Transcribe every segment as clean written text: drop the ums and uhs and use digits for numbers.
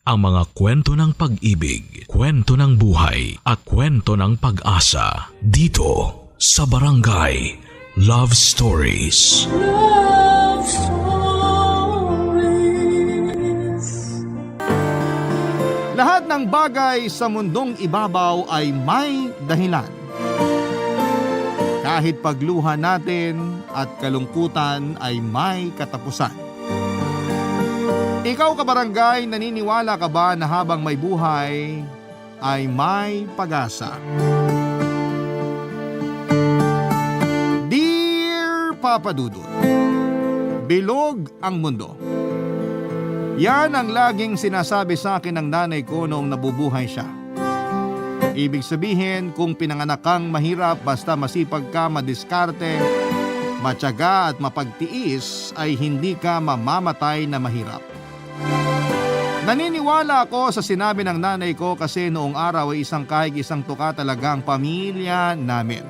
ang mga kwento ng pag-ibig, kwento ng buhay at kwento ng pag-asa dito sa Barangay Love Stories. Love Stories. Lahat ng bagay sa mundong ibabaw ay may dahilan. Kahit pagluha natin at kalungkutan ay may katapusan. Ikaw kabarangay, naniniwala ka ba na habang may buhay ay may pag-asa? Dear Papa Dudut, bilog ang mundo. Yan ang laging sinasabi sa akin ng nanay ko noong nabubuhay siya. Ibig sabihin, kung pinanganak kang mahirap basta masipag ka, madiskarte, matyaga at mapagtiis ay hindi ka mamamatay na mahirap. Naniniwala ako sa sinabi ng nanay ko kasi noong araw ay isang kahig isang tuka talagang pamilya namin.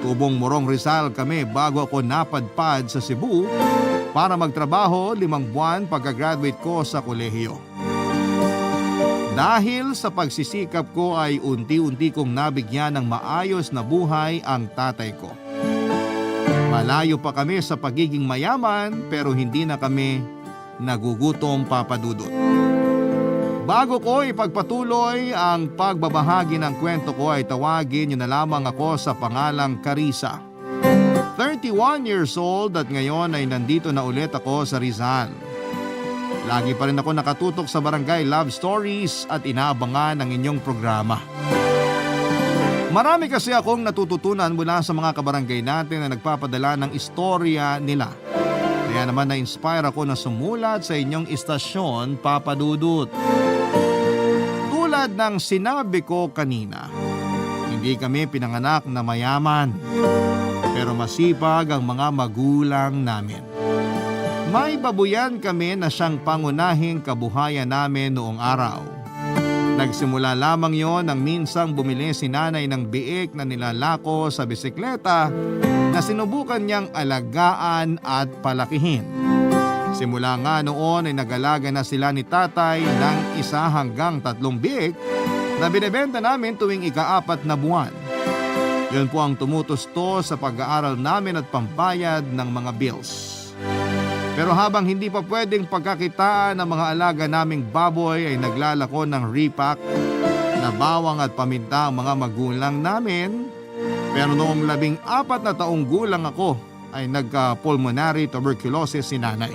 Tubong Morong Rizal kami bago ako napadpad sa Cebu para magtrabaho 5 buwan pagka-graduate ko sa kolehiyo. Dahil sa pagsisikap ko ay unti-unti kong nabigyan ng maayos na buhay ang tatay ko. Malayo pa kami sa pagiging mayaman pero hindi na kami nagugutom, Papa Dudut. Bago ko ipagpatuloy ang pagbabahagi ng kwento ko ay tawagin niyo na lamang ako sa pangalang Carissa. 31 years old at ngayon ay nandito na ulit ako sa Rizal. Lagi pa rin ako nakatutok sa Barangay Love Stories at inaabangan ng inyong programa. Marami kasi akong natututunan mula sa mga kabarangay natin na nagpapadala ng istorya nila. Kaya naman na-inspire ako na sumulat sa inyong istasyon, Papa Dudut. Tulad ng sinabi ko kanina, hindi kami pinanganak na mayaman, pero masipag ang mga magulang namin. May babuyan kami na siyang pangunahing kabuhayan namin noong araw. Nagsimula lamang yon nang minsang bumili si nanay ng biik na nilalako sa bisikleta na sinubukan niyang alagaan at palakihin. Simula nga noon ay nag-alaga na sila ni tatay ng 1 hanggang 3 biik na binebenta namin tuwing ika-4 na buwan. Yun po ang tumutusto sa pag-aaral namin at pambayad ng mga bills. Pero habang hindi pa pwedeng pagkakitaan ng mga alaga naming baboy ay naglalako ng repack na bawang at paminta ang mga magulang namin. Pero noong 14 na taong gulang ako ay nagka-pulmonary tuberculosis si nanay.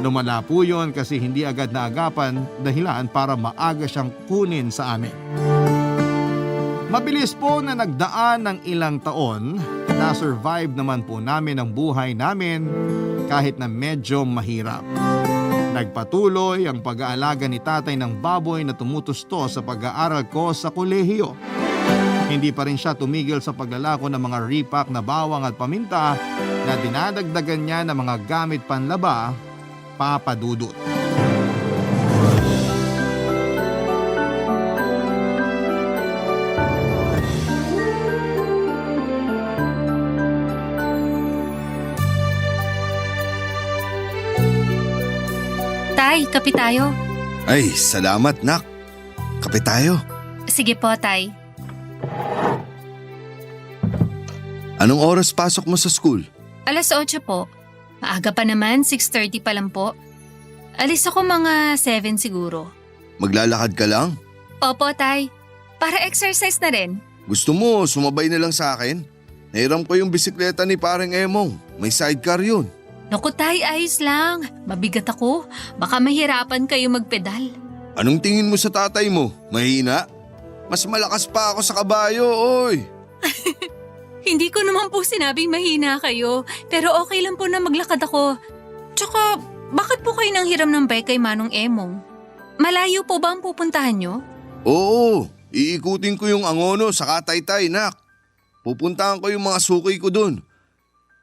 Lumala po yun kasi hindi agad naagapan dahilan para maaga siyang kunin sa amin. Mabilis po na nagdaan ng ilang taon, na-survive naman po namin ang buhay namin kahit na medyo mahirap. Nagpatuloy ang pag-aalaga ni tatay ng baboy na tumutusto sa pag-aaral ko sa kolehiyo. Hindi pa rin siya tumigil sa paglalako ng mga repack na bawang at paminta na dinadagdagan niya ng mga gamit panlaba, Papa Dudut. Tay, kape tayo. Ay, salamat nak. Kape tayo. Sige po, Tay. Anong oras pasok mo sa school? 8:00 po. Maaga pa naman, 6:30 pa lang po. Alis ako mga 7 siguro. Maglalakad ka lang? Opo, Tay. Para exercise na rin. Gusto mo sumabay na lang sa akin? Nahiram ko yung bisikleta ni pareng Emong. May sidecar yun. Naku, Tay, ayos lang. Mabigat ako. Baka mahirapan kayo magpedal. Anong tingin mo sa tatay mo? Mahina? Mas malakas pa ako sa kabayo, oy. Hindi ko naman po sinabing mahina kayo, pero okay lang po na maglakad ako. Tsaka, bakit po kayo nang hiram ng bike kay Manong Emong? Malayo po ba ang pupuntahan nyo? Oo, iikutin ko yung Angono sa Taytay, nak. Pupuntahan ko yung mga suki ko dun.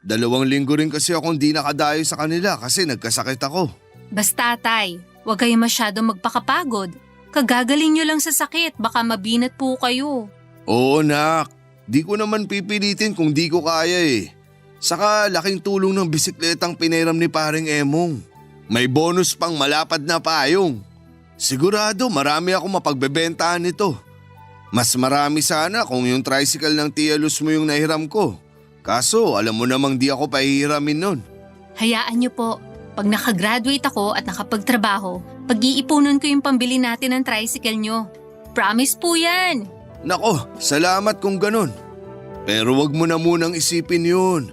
2 linggo rin kasi akong di nakadayo sa kanila kasi nagkasakit ako. Basta, Tay, huwag kayo masyadong magpakapagod. Kagagaling nyo lang sa sakit, baka mabinat po kayo. Oo, nak. Di ko naman pipilitin kung di ko kaya eh. Saka laking tulong ng bisikletang pinairam ni paring Emong. May bonus pang malapad na payong. Sigurado marami akong mapagbebentahan nito. Mas marami sana kung yung tricycle ng Tia Luz mo yung nahiram ko. Kaso alam mo namang di ako pahihiramin nun. Hayaan niyo po, pag nakagraduate ako at nakapagtrabaho, pag-iipunan ko yung pambili natin ng tricycle niyo. Promise po yan! Nako, salamat kung ganun. Pero wag mo na munang isipin yun.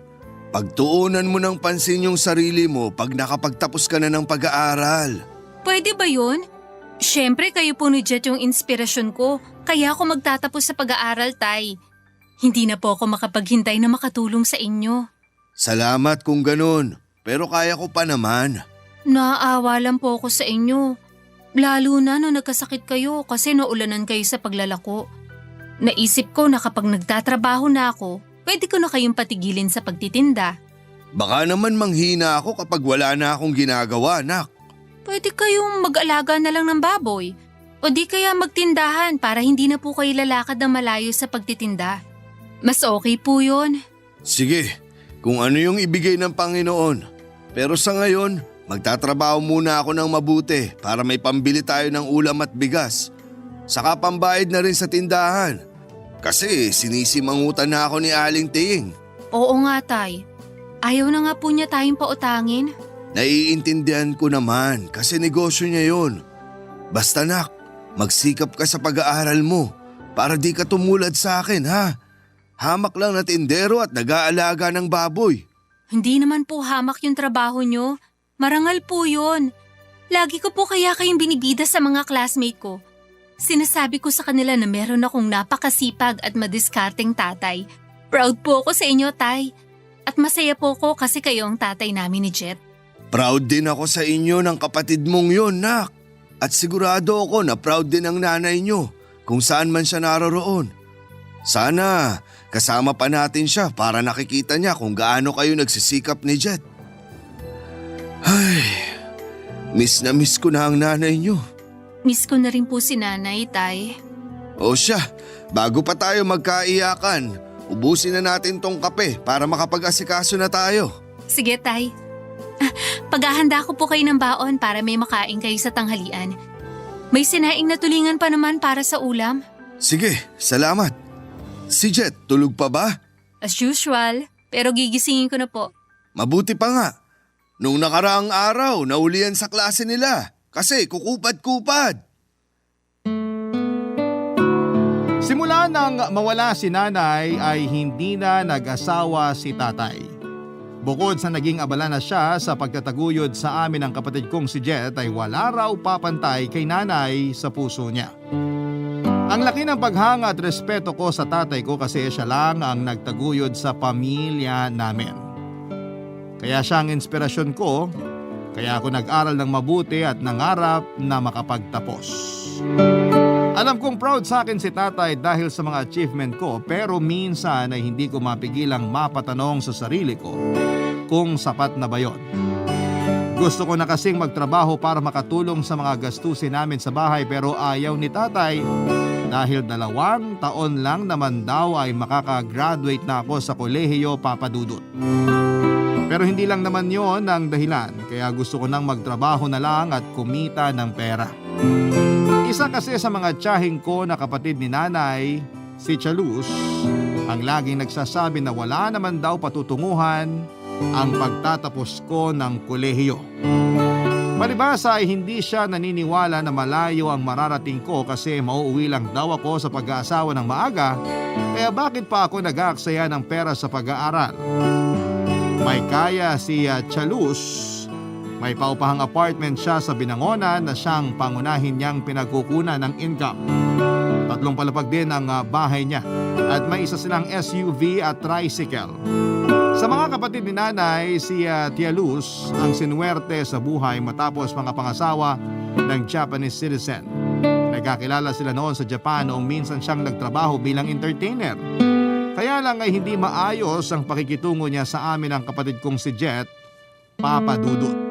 Pagtuunan mo ng pansin yung sarili mo pag nakapagtapos ka na ng pag-aaral. Pwede ba yun? Siyempre kayo po ni Jet yung inspirasyon ko, kaya ako magtatapos sa pag-aaral, Tay. Hindi na po ako makapaghintay na makatulong sa inyo. Salamat kung ganun, pero kaya ko pa naman. Naaawa lang po ako sa inyo. Lalo na nung nagkasakit kayo kasi naulanan kayo sa paglalako. Naisip ko na kapag nagtatrabaho na ako, pwede ko na kayong patigilin sa pagtitinda. Baka naman manghina ako kapag wala na akong ginagawa, nak. Pwede kayong mag-alaga na lang ng baboy. O di kaya magtindahan para hindi na po kayo lalakad ng malayo sa pagtitinda. Mas okay po yun. Sige, kung ano yung ibigay ng Panginoon. Pero sa ngayon, magtatrabaho muna ako ng mabuti para may pambili tayo ng ulam at bigas. Saka pambayad na rin sa tindahan. Kasi sinisimangutan na ako ni Aling Ting. Oo nga, Tay. Ayaw na nga po niya tayong pautangin. Naiintindihan ko naman kasi negosyo niya yun. Basta nak, magsikap ka sa pag-aaral mo para di ka tumulad sa akin, ha? Hamak lang na tindero at nag-aalaga ng baboy. Hindi naman po hamak yung trabaho niyo. Marangal po yun. Lagi ko po kaya kayong binibida sa mga classmate ko. Sinasabi ko sa kanila na meron akong napakasipag at madiskarteng tatay. Proud po ako sa inyo, Tay. At masaya po ko kasi kayo ang tatay namin ni Jet. Proud din ako sa inyo ng kapatid mong yun, nak. At sigurado ako na proud din ang nanay nyo kung saan man siya naroroon. Sana kasama pa natin siya para nakikita niya kung gaano kayo nagsisikap ni Jet. Ay, miss na miss ko na ang nanay nyo. Miss ko na rin po si Nanay, Tay. O siya, bago pa tayo magkaiyakan, ubusin na natin tong kape para makapag-asikaso na tayo. Sige, Tay. Paghahanda ko po kayo ng baon para may makain kayo sa tanghalian. May sinaing na tulingan pa naman para sa ulam. Sige, salamat. Si Jet, tulog pa ba? As usual, pero gigisingin ko na po. Mabuti pa nga. Nung nakaraang araw, naulian sa klase nila kasi kukupad-kupad. Simula nang mawala si nanay ay hindi na nag-asawa si tatay. Bukod sa naging abala na siya sa pagtataguyod sa amin ng kapatid kong si Jet ay wala raw papantay kay nanay sa puso niya. Ang laki ng paghanga at respeto ko sa tatay ko kasi siya lang ang nagtaguyod sa pamilya namin. Kaya siya ang inspirasyon ko, kaya ako nag-aral ng mabuti at nangarap na makapagtapos. Alam kong proud sa akin si tatay dahil sa mga achievement ko pero minsan ay hindi ko mapigilang mapatanong sa sarili ko kung sapat na ba yun. Gusto ko na kasing magtrabaho para makatulong sa mga gastusin namin sa bahay pero ayaw ni tatay dahil 2 taon lang naman daw ay makakagraduate na ako sa kolehiyo, Papa Dudut. Pero hindi lang naman yon ang dahilan kaya gusto ko nang magtrabaho na lang at kumita ng pera. Isa kasi sa mga tiyahing ko na kapatid ni nanay, si Tia Luz, ang laging nagsasabi na wala naman daw patutunguhan ang pagtatapos ko ng kolehiyo. Palibhasa ay hindi siya naniniwala na malayo ang mararating ko kasi mauuwi lang daw ako sa pag-aasawa ng maaga, kaya bakit pa ako nag-aaksaya ng pera sa pag-aaral? May kaya si Tia Luz. May paupahang apartment siya sa Binangonan na siyang pangunahin niyang pinagkukunan ng income. 3 palapag din ang bahay niya at may isa silang SUV at tricycle. Sa mga kapatid ni nanay, si Tia Luz ang sinuwerte sa buhay matapos mga pangasawa ng Japanese citizen. Nagkakilala sila noon sa Japan noong minsan siyang nagtrabaho bilang entertainer. Kaya lang ay hindi maayos ang pakikitungo niya sa amin ang kapatid kong si Jet, Papa Dudut.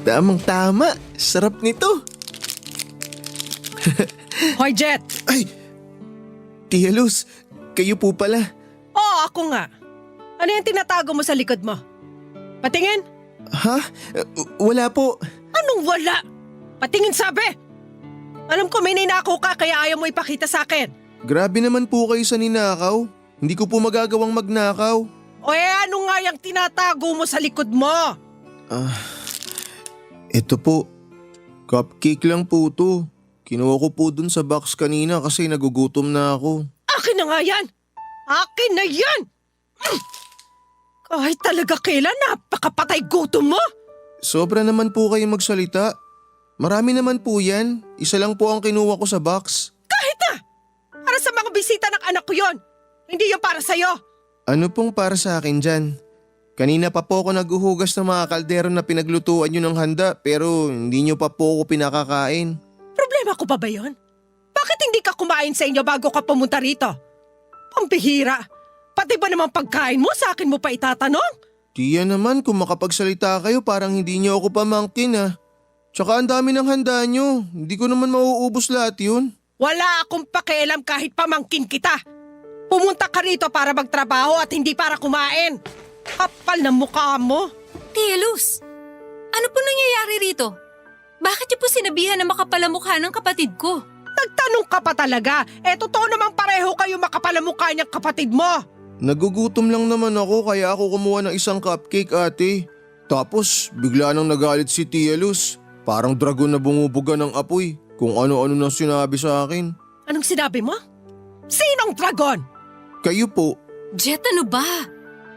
Tamang-tama. Sarap nito. Hoy, Jet! Ay! Tia Luz, kayo po pala. Oo, ako nga. Ano yung tinatago mo sa likod mo? Patingin? Ha? Wala po. Anong wala? Patingin sabi! Alam ko may ninakaw ka kaya ayaw mo ipakita sa akin. Grabe naman po kayo sa ninakaw. Hindi ko po magagawang magnakaw. O ano nga yung tinatago mo sa likod mo? Ito po. Cupcake lang po to. Kinuha ko po dun sa box kanina kasi nagugutom na ako. Akin na nga yan! Akin na yan! Kahit talaga kailan napakapatay gutom mo! Sobra naman po kayo magsalita. Marami naman po yan. Isa lang po ang kinuha ko sa box. Kahit na! Para sa mga bisita ng anak ko yon. Hindi yung para sa'yo. Ano pong para sa akin dyan? Kanina pa po ako naghuhugas ng mga kaldero na pinaglutuan nyo ng handa pero hindi nyo pa po ako pinakakain. Problema ko pa ba yun? Bakit hindi ka kumain sa inyo bago ka pumunta rito? Pambihira! Pati ba naman pagkain mo sa akin mo pa itatanong? Tiya naman kung makapagsalita kayo parang hindi nyo ako pamangkin ah. Tsaka ang dami ng handa nyo. Hindi ko naman mauubos lahat yun. Wala akong pakialam kahit pamangkin kita. Pumunta ka rito para magtrabaho at hindi para kumain. Kapal na mukha mo. Tia Luz, ano po nangyayari rito? Bakit niyo po sinabihan na makapalamukha ng kapatid ko? Nagtanong ka pa talaga. Totoo namang pareho kayo makapalamukha niyang kapatid mo. Nagugutom lang naman ako kaya ako kumuha ng isang cupcake ate. Tapos bigla nang nagalit si Tia Luz. Parang dragon na bumubuga ng apoy. Kung ano-ano na sinabi sa akin. Anong sinabi mo? Sinong dragon? Kayo po. Jet, ano ba?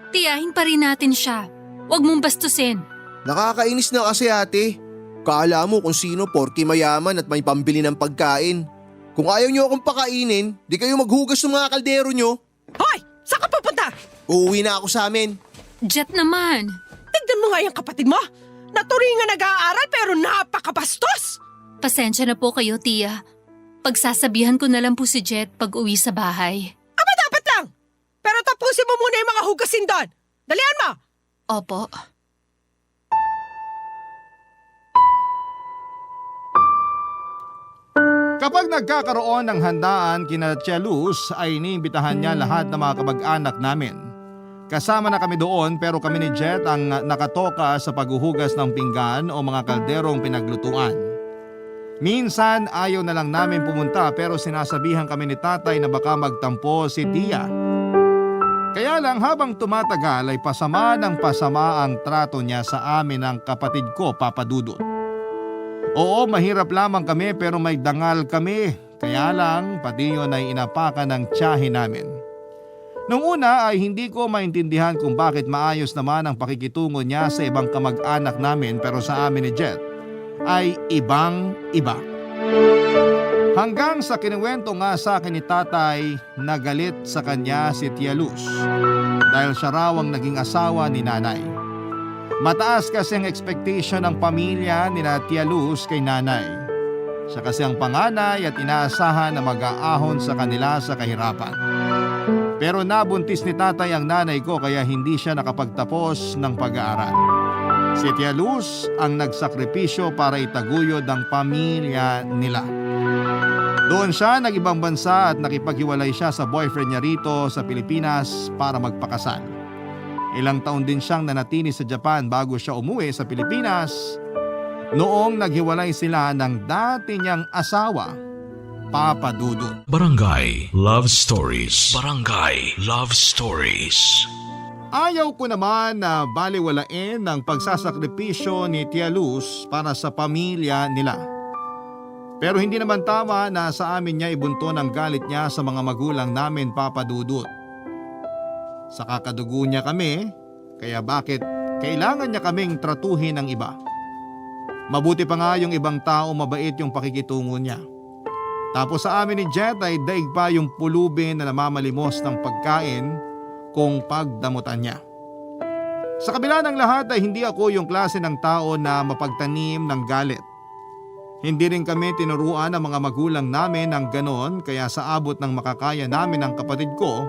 Tiyahin pa rin natin siya. Huwag mong bastusin. Nakakainis na kasi ate. Kala mo kung sino porke mayaman at may pambili ng pagkain. Kung ayaw nyo akong pakainin, di kayo maghugas ng mga kaldero nyo. Hoy! Saan ka pupunta? Uuwi na ako sa amin. Jet naman. Tignan mo nga yung kapatid mo. Naturingan nag-aaral pero napakabastos. Pasensya na po kayo, Tia. Pagsasabihan ko na lang po si Jet pag uwi sa bahay. Aba dapat lang. Pero tapusin mo muna yung mga hugasin doon. Dalihan mo. Opo. Kapag nagkakaroon ng handaan kina Tia Luz ay iniimbitahan niya lahat ng mga kamag-anak namin. Kasama na kami doon pero kami ni Jet ang nakatoka sa paghuhugas ng pinggan o mga kalderong pinaglutuan. Minsan ayaw na lang namin pumunta pero sinasabihan kami ni tatay na baka magtampo si Tia. Kaya lang habang tumatagal ay pasama ng pasama ang trato niya sa amin ng kapatid ko, Papa Dudut. Oo, mahirap lamang kami pero may dangal kami. Kaya lang, pati yun ay inapakan ng tiyahin namin. Nung una ay hindi ko maintindihan kung bakit maayos naman ang pakikitungo niya sa ibang kamag-anak namin pero sa amin ni Jet ay ibang-iba. Hanggang sa kinuwento nga sa akin ni tatay na galit sa kanya si Tia Luz dahil siya raw ang naging asawa ni nanay. Mataas kasi ang expectation ng pamilya ni Tia Luz kay nanay. Siya kasi ang panganay at inaasahan na mag-aahon sa kanila sa kahirapan. Pero nabuntis ni tatay ang nanay ko kaya hindi siya nakapagtapos ng pag-aaral. Si Tia Luz ang nagsakripisyo para itaguyod ang pamilya nila. Doon siya nag-ibang bansa at nakipaghiwalay siya sa boyfriend niya rito sa Pilipinas para magpakasal. Ilang taon din siyang nanatili sa Japan bago siya umuwi sa Pilipinas noong naghiwalay sila ng dati niyang asawa, Papa Dudut. Barangay Love Stories. Barangay Love Stories. Ayaw ko naman na baliwalain ang pagsasakripisyo ni Tia Luz para sa pamilya nila. Pero hindi naman tama na sa amin niya ibunto ng galit niya sa mga magulang namin, Papa Dudut. Sa kakadugo niya kami, kaya bakit kailangan niya kaming tratuhin ng iba? Mabuti pa nga yung ibang tao mabait yung pakikitungo niya. Tapos sa amin ni Jet ay daig pa yung pulubin na namamalimos ng pagkain kung pagdamutan niya. Sa kabila ng lahat ay hindi ako yung klase ng tao na mapagtanim ng galit. Hindi rin kami tinuruan ng mga magulang namin ng ganon kaya sa abot ng makakaya namin ng kapatid ko,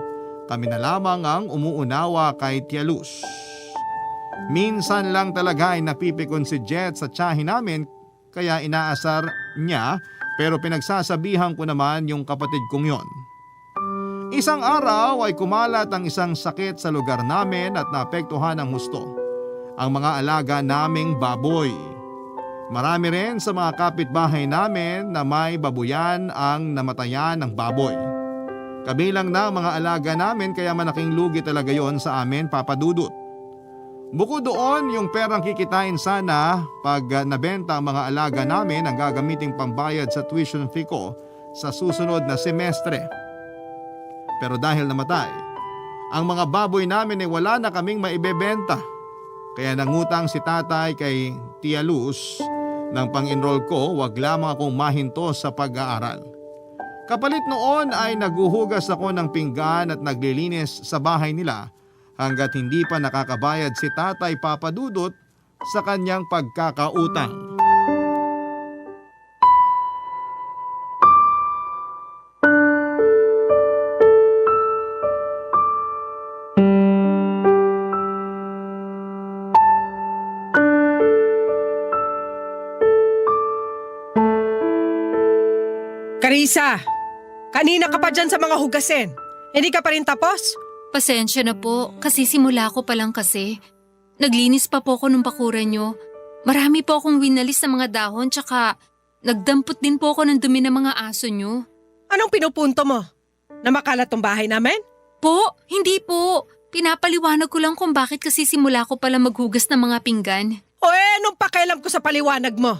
kami na lamang ang umuunawa kay Tia Luz. Minsan lang talaga ay napipikon si Jet sa tiyahin namin kaya inaasar niya pero pinagsasabihan ko naman yung kapatid kong yon. Isang araw ay kumalat ang isang sakit sa lugar namin at naapektuhan ng husto ang mga alaga naming baboy. Marami rin sa mga kapitbahay namin na may babuyan ang namatayan ng baboy. Kabilang na ang mga alaga namin kaya malaking lugi talaga yon sa amin, Papa Dudut. Bukod doon, yung perang kikitain sana pag nabenta ang mga alaga namin ang gagamiting pambayad sa tuition fee ko sa susunod na semestre. Pero dahil namatay, ang mga baboy namin ay wala na kaming maibebenta. Kaya nangutang si tatay kay Tia Luz ng pang-enroll ko, wag lamang akong mahinto sa pag-aaral. Kapalit noon ay naguhugas ako ng pinggan at naglilinis sa bahay nila hanggat hindi pa nakakabayad si tatay, Papa Dudut sa kanyang pagkakautang. Carissa, kanina ka pa dyan sa mga hugasin. Hindi ka pa rin tapos? Pasensya na po, kasi simula ko pa lang kasi. Naglinis pa po ako ng bakuran nyo. Marami po akong winalis na mga dahon tsaka nagdampot din po ako ng dumi ng mga aso nyo. Anong pinupunto mo? Na makalat tong bahay namin? Po, hindi po. Pinapaliwanag ko lang kung bakit kasi simula ko pala maghugas ng mga pinggan. O anong pakialam ko sa paliwanag mo?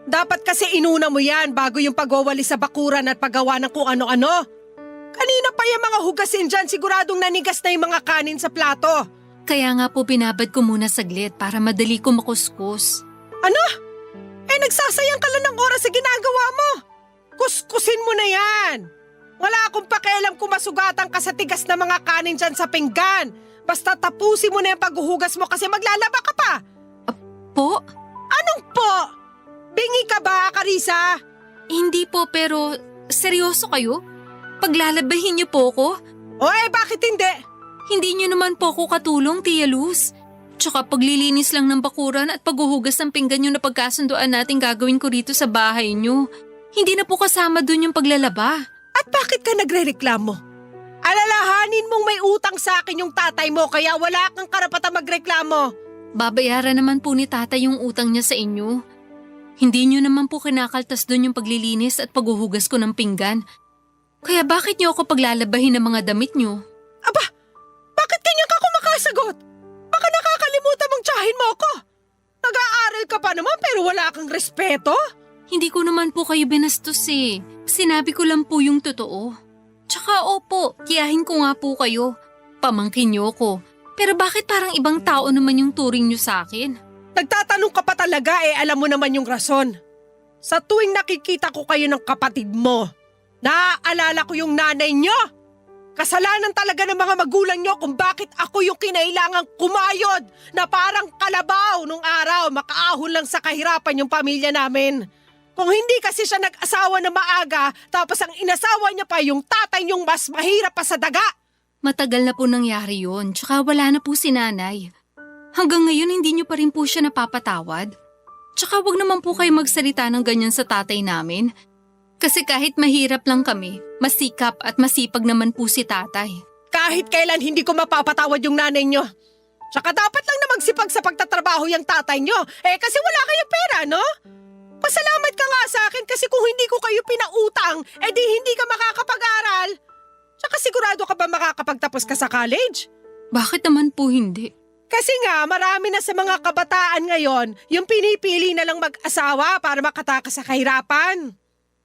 Dapat kasi inuna mo yan bago yung pagwawalis sa bakuran at paggawa ng kung ano-ano. Kanina pa yung mga hugasin dyan, siguradong nanigas na yung mga kanin sa plato. Kaya nga po binabad ko muna saglit para madali ko makuskus. Ano? Nagsasayang ka lang ng oras sa ginagawa mo. Kuskusin mo na yan. Wala akong pakialam kung masugatan ka sa tigas na mga kanin dyan sa pinggan. Basta tapusin mo na yung paghuhugas mo kasi maglalaba ka pa. Po? Anong po? Bingi ka ba, Carissa? Hindi po, pero seryoso kayo? Paglalabahin niyo po ko? Bakit hindi? Hindi niyo naman po ako katulong, Tia Luz. Tsaka paglilinis lang ng bakuran at paghuhugas ng pinggan yung napagkasunduan natin gagawin ko rito sa bahay niyo. Hindi na po kasama dun yung paglalaba. At bakit ka nagre-reklamo? Alalahanin mong may utang sa akin yung tatay mo kaya wala kang karapatang magreklamo. Babayaran naman po ni tatay yung utang niya sa inyo. Hindi niyo naman po kinakaltas dun yung paglilinis at paghuhugas ko ng pinggan. Kaya bakit niyo ako paglalabahin ng mga damit niyo? Aba, bakit ganyan ka kumakasagot? Baka nakakalimutan mong tsahin mo ako. Nag-aaral ka pa naman pero wala kang respeto? Hindi ko naman po kayo binastos eh. Sinabi ko lang po yung totoo. Tsaka opo, kiyahin ko nga po kayo. Pamangkin niyo ko. Pero bakit parang ibang tao naman yung turing niyo sa akin? Nagtatanong ka pa talaga alam mo naman yung rason. Sa tuwing nakikita ko kayo ng kapatid mo, naaalala ko yung nanay nyo. Kasalanan talaga ng mga magulang nyo kung bakit ako yung kinailangang kumayod na parang kalabaw nung araw makaahon lang sa kahirapan yung pamilya namin. Kung hindi kasi siya nag-asawa na maaga tapos ang inasawa niya pa yung tatay niyong mas mahirap pa sa daga. Matagal na po nangyari yun, tsaka wala na po si nanay. Hanggang ngayon hindi niyo pa rin po siya napapatawad. Tsaka wag naman po kayo magsalita ng ganyan sa tatay namin. Kasi kahit mahirap lang kami, masikap at masipag naman po si tatay. Kahit kailan hindi ko mapapatawad yung nanay nyo. Tsaka dapat lang na magsipag sa pagtatrabaho yung tatay nyo. Kasi wala kayong pera, no? Pasalamat ka nga sa akin kasi kung hindi ko kayo pinautang, di hindi ka makakapag-aral. Tsaka sigurado ka ba makakapagtapos ka sa college? Bakit naman po hindi? Kasi nga, marami na sa mga kabataan ngayon yung pinipili na lang mag-asawa para makatakas sa kahirapan.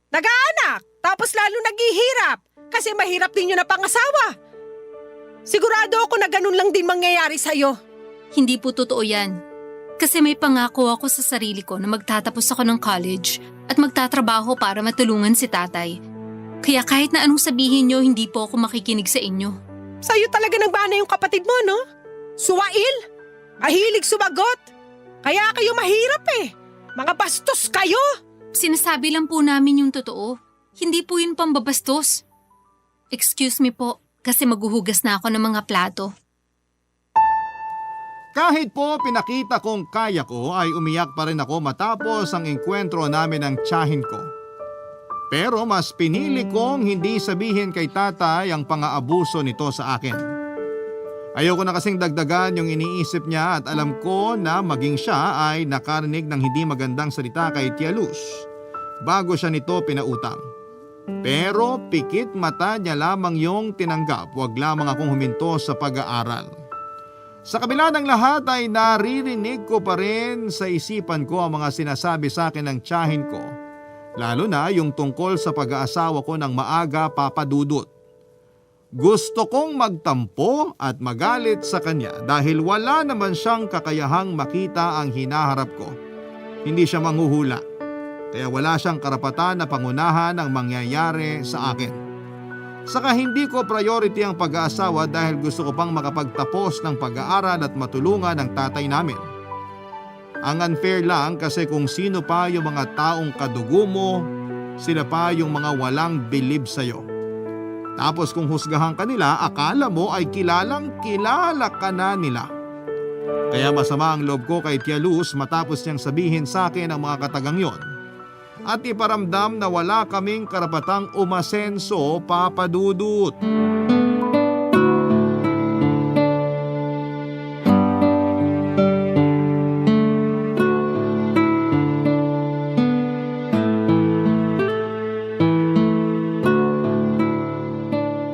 Nag-aanak, tapos lalo naghihirap kasi mahirap din yun na pangasawa. Sigurado ako na ganun lang din mangyayari sa'yo. Hindi po totoo yan. Kasi may pangako ako sa sarili ko na magtatapos ako ng college at magtatrabaho para matulungan si tatay. Kaya kahit na anong sabihin nyo, hindi po ako makikinig sa inyo. Sa'yo talaga nagbana yung kapatid mo, no? Suwail, mahilig sumagot. Kaya kayo mahirap Mga bastos kayo. Sinasabi lang po namin yung totoo. Hindi po yun pambabastos. Excuse me po, kasi maghuhugas na ako ng mga plato. Kahit po pinakita kong kaya ko ay umiyak pa rin ako matapos ang engkwentro namin ng tiyahin ko. Pero mas pinili kong hindi sabihin kay tatay ang pang-aabuso nito sa akin. Ayoko na kasing dagdagan yung iniisip niya at alam ko na maging siya ay nakarinig ng hindi magandang salita kay Tia Luz bago siya nito pinautang. Pero pikit mata niya lamang yung tinanggap, wag lamang akong huminto sa pag-aaral. Sa kabila ng lahat ay naririnig ko pa rin sa isipan ko ang mga sinasabi sa akin ng tiyahin ko. Lalo na yung tungkol sa pag-aasawa ko ng maaga, Papa Dudut. Gusto kong magtampo at magalit sa kanya dahil wala naman siyang kakayahang makita ang hinaharap ko. Hindi siya manghuhula. Kaya wala siyang karapatan na pangunahan ang mangyayari sa akin. Saka hindi ko priority ang pag-aasawa dahil gusto ko pang makapagtapos ng pag-aaral at matulungan ang tatay namin. Ang unfair lang kasi kung sino pa yung mga taong kadugo mo, sila pa yung mga walang believe sa'yo. Tapos kung husgahan ka nila, akala mo ay kilalang kilala ka na nila. Kaya masama ang loob ko kay Tia Luz matapos niyang sabihin sa akin ang mga katagang yon. At iparamdam na wala kaming karapatang umasenso, Papa Dudut.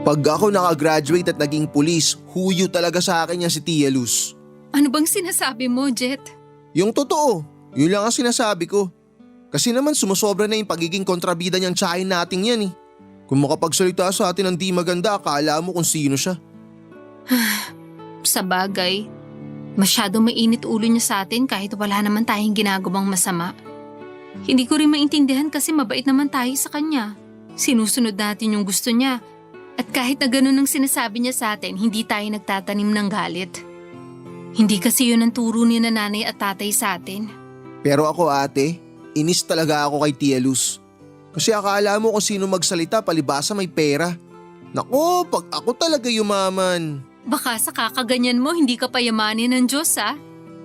Pag ako nakagraduate at naging pulis, huyo talaga sa akin yan si Tia Luz. Ano bang sinasabi mo, Jet? Yung totoo, yun lang ang sinasabi ko. Kasi naman sumusobra na yung pagiging kontrabida niyang tiyahin natin yan eh. Kung makapagsalita sa atin ng di maganda, akala mo kung sino siya. Sa bagay, masyado mainit ulo niya sa atin kahit wala naman tayong ginagawang masama. Hindi ko rin maintindihan kasi mabait naman tayo sa kanya. Sinusunod natin yung gusto niya. At kahit na ganun ang sinasabi niya sa atin, hindi tayo nagtatanim ng galit. Hindi kasi yun ang turo ni nanay at tatay sa atin. Pero ako ate, inis talaga ako kay Tia Luz. Kasi akala mo kung sino magsalita palibasa may pera. Naku, pag ako talaga yumaman. Baka sa kakaganyan mo, hindi ka payamanin ng Diyos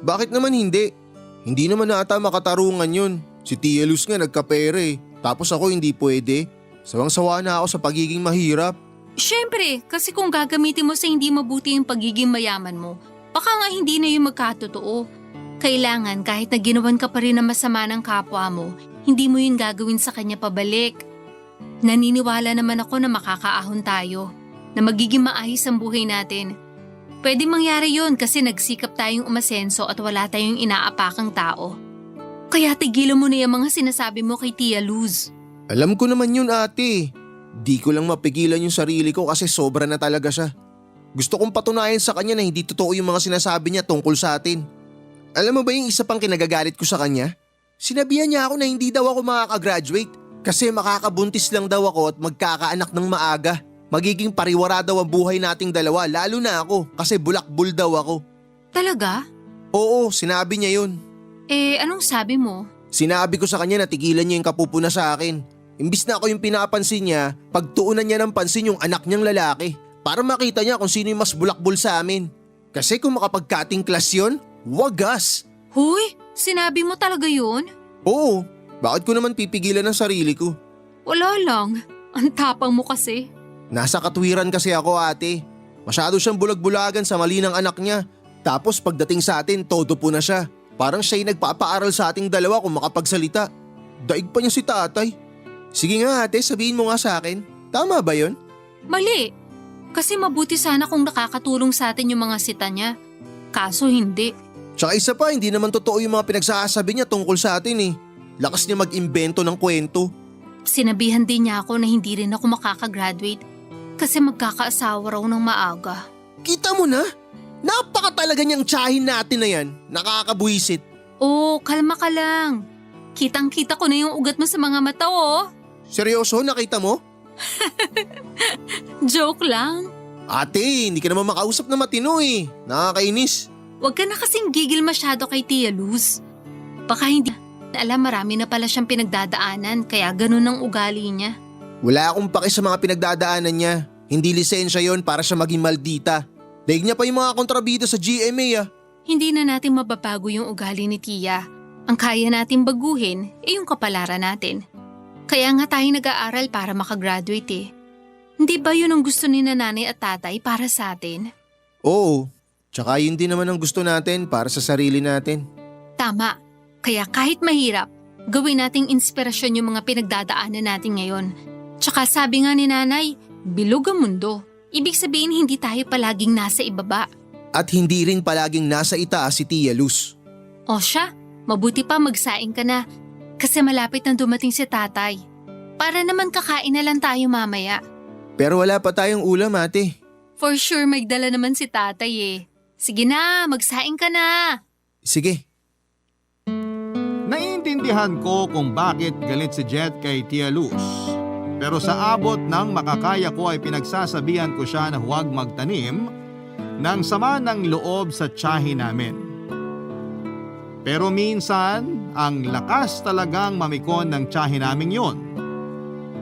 Bakit naman hindi? Hindi naman nata makatarungan yun. Si Tia Luz nga nagkapera eh. Tapos ako hindi pwede. Sawang-sawa na ako sa pagiging mahirap. Siyempre, kasi kung gagamitin mo sa hindi mabuti yung pagiging mayaman mo, baka nga hindi na yung magkatotoo. Kailangan kahit na ginawan ka pa rin na masama ng kapwa mo, hindi mo yun gagawin sa kanya pabalik. Naniniwala naman ako na makakaahon tayo, na magiging maayos ang buhay natin. Pwede mangyari yun kasi nagsikap tayong umasenso at wala tayong inaapakang tao. Kaya tigilan mo na yung mga sinasabi mo kay Tia Luz. Alam ko naman yun ate. Di ko lang mapigilan yung sarili ko kasi sobra na talaga siya. Gusto kong patunayan sa kanya na hindi totoo yung mga sinasabi niya tungkol sa atin. Alam mo ba yung isa pang kinagagalit ko sa kanya? Sinabihan niya ako na hindi daw ako makakagraduate kasi makakabuntis lang daw ako at magkakaanak ng maaga. Magiging pariwara daw ang buhay nating dalawa, lalo na ako kasi bulakbul daw ako. Talaga? Oo, sinabi niya yun. Anong sabi mo? Sinabi ko sa kanya na tigilan niya yung kapupuna sa akin. Imbis na ako yung pinapansin niya, pagtuunan niya ng pansin yung anak niyang lalaki para makita niya kung sino yung mas bulakbul sa amin. Kasi kung makapag-cutting class yun, wagas. Huy, sinabi mo talaga yun? Oo, bakit ko naman pipigilan ang sarili ko? Wala lang, ang tapang mo kasi. Nasa katwiran kasi ako ate. Masyado siyang bulag-bulagan sa mali ng anak niya. Tapos pagdating sa atin, todo po na siya. Parang siya yung nagpapaaral sa ating dalawa kung makapagsalita. Daig pa niya si tatay. Sige nga ate, sabihin mo nga sa akin. Tama ba yun? Mali. Kasi mabuti sana kung nakakatulong sa atin yung mga sita niya. Kaso hindi. Tsaka isa pa, hindi naman totoo yung mga pinagsasabi niya tungkol sa atin eh. Lakas niya mag-imbento ng kwento. Sinabihan din niya ako na hindi rin ako makakagraduate kasi magkakaasawa raw ng maaga. Kita mo na? Napaka talaga niyang tiyahin natin na yan. Nakakabuisit. Oh, kalma ka lang. Kitang-kita ko na yung ugat mo sa mga mata Seryoso, nakita mo? Joke lang. Ate, hindi ka naman makausap na matino eh. Nakakainis. Huwag ka na kasing gigil masyado kay Tia Luz. Baka hindi alam marami na pala siyang pinagdadaanan kaya ganun ang ugali niya. Wala akong paki sa mga pinagdadaanan niya. Hindi lisensya yon para siya maging maldita. Daig niya pa yung mga kontrabida sa GMA ah. Hindi na natin mababago yung ugali ni Tia. Ang kaya natin baguhin ay yung kapalaran natin. Kaya nga tayo nag-aaral para makagraduate eh. Hindi ba yun ang gusto ni nanay at tatay para sa atin? Oo, tsaka yun din naman ang gusto natin para sa sarili natin. Tama. Kaya kahit mahirap, gawin nating inspirasyon yung mga pinagdadaanan natin ngayon. Tsaka sabi nga ni nanay, bilog ang mundo. Ibig sabihin hindi tayo palaging nasa ibaba. At hindi rin palaging nasa itaas si Tia Luz. O siya, mabuti pa magsaing ka na. Kasi malapit nang dumating si tatay. Para naman kakain na lang tayo mamaya. Pero wala pa tayong ulam, ate. For sure magdala naman si tatay eh. Sige na, magsaing ka na. Sige. Naiintindihan ko kung bakit galit si Jet kay Tia Luz. Pero sa abot ng makakaya ko ay pinagsasabihan ko siya na huwag magtanim ng sama ng loob sa tiyahin namin. Pero minsan, ang lakas talagang mamikon ng tiyahin namin yon.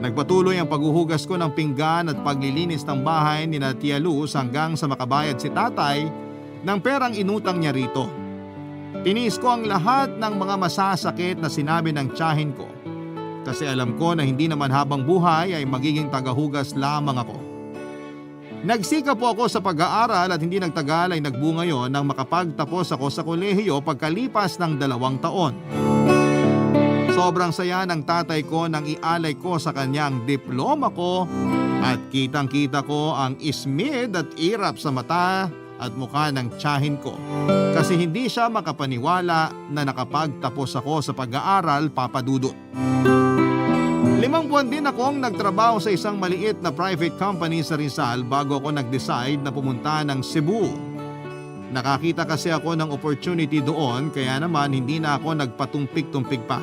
Nagpatuloy ang paghuhugas ko ng pinggan at paglilinis ng bahay ni na Tia Luz hanggang sa makabayad si tatay ng perang inutang niya rito. Tiniis ko ang lahat ng mga masasakit na sinabi ng tiyahin ko kasi alam ko na hindi naman habang buhay ay magiging tagahugas lamang ako. Nagsikap po ako sa pag-aaral at hindi nagtagal ay nagbunga yon nang makapagtapos ako sa kolehiyo pagkalipas ng 2 taon. Sobrang saya ng tatay ko nang ialay ko sa kanyang diploma ko at kitang-kita ko ang ismid at irap sa mata at mukha ng tiyahin ko. Kasi hindi siya makapaniwala na nakapagtapos ako sa pag-aaral, Papa Dudut. 5 buwan din akong nagtrabaho sa isang maliit na private company sa Rizal bago ako nag-decide na pumunta ng Cebu. Nakakita kasi ako ng opportunity doon kaya naman hindi na ako nagpatumpik-tumpik pa.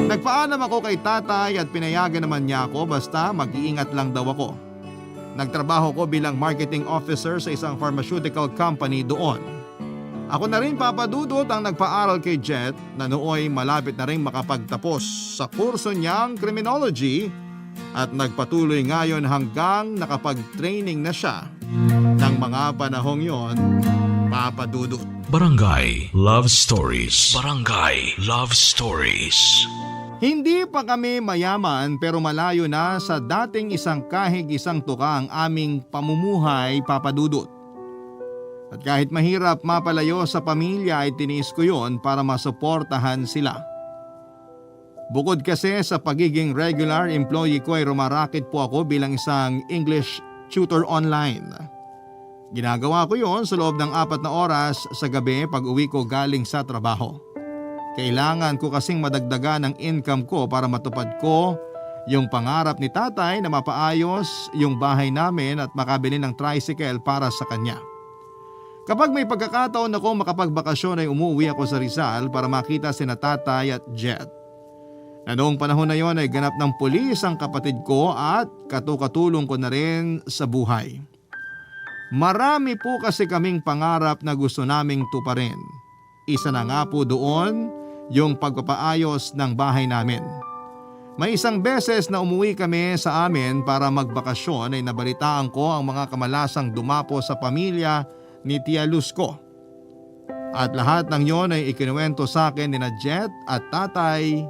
Nagpaalam ako kay tatay at pinayagan naman niya ako basta mag-iingat lang daw ako. Nagtrabaho ko bilang marketing officer sa isang pharmaceutical company doon. Ako na rin, Papa Dudut, ang nagpaaral kay Jet na nooy malapit na rin makapagtapos sa kurso niyang criminology at nagpatuloy ngayon hanggang nakapag-training na siya ng mga panahong yon, Papa Dudut. Barangay Love Stories. Barangay Love Stories. Hindi pa kami mayaman pero malayo na sa dating isang kahig isang tuka ang aming pamumuhay, Papa Dudut. At kahit mahirap mapalayo sa pamilya ay tiniis ko yon para masuportahan sila. Bukod kasi sa pagiging regular employee ko ay rumarakit po ako bilang isang English tutor online. Ginagawa ko yon sa loob ng 4 na oras sa gabi pag uwi ko galing sa trabaho. Kailangan ko kasing madagdagan ang income ko para matupad ko yung pangarap ni tatay na mapaayos yung bahay namin at makabili ng tricycle para sa kanya. Kapag may pagkakataon ako makapagbakasyon ay umuwi ako sa Rizal para makita sina tatay at Jet. Na noong panahon na yon ay ganap ng pulis ang kapatid ko at katukatulong ko na rin sa buhay. Marami po kasi kaming pangarap na gusto naming tuparin. Isa na nga po doon yung pagpapaayos ng bahay namin. May isang beses na umuwi kami sa amin para magbakasyon ay nabalitaan ko ang mga kamalasang dumapo sa pamilya ni Tia Luz ko. At lahat ng yon ay ikinuwento sa akin ni na Jet at tatay,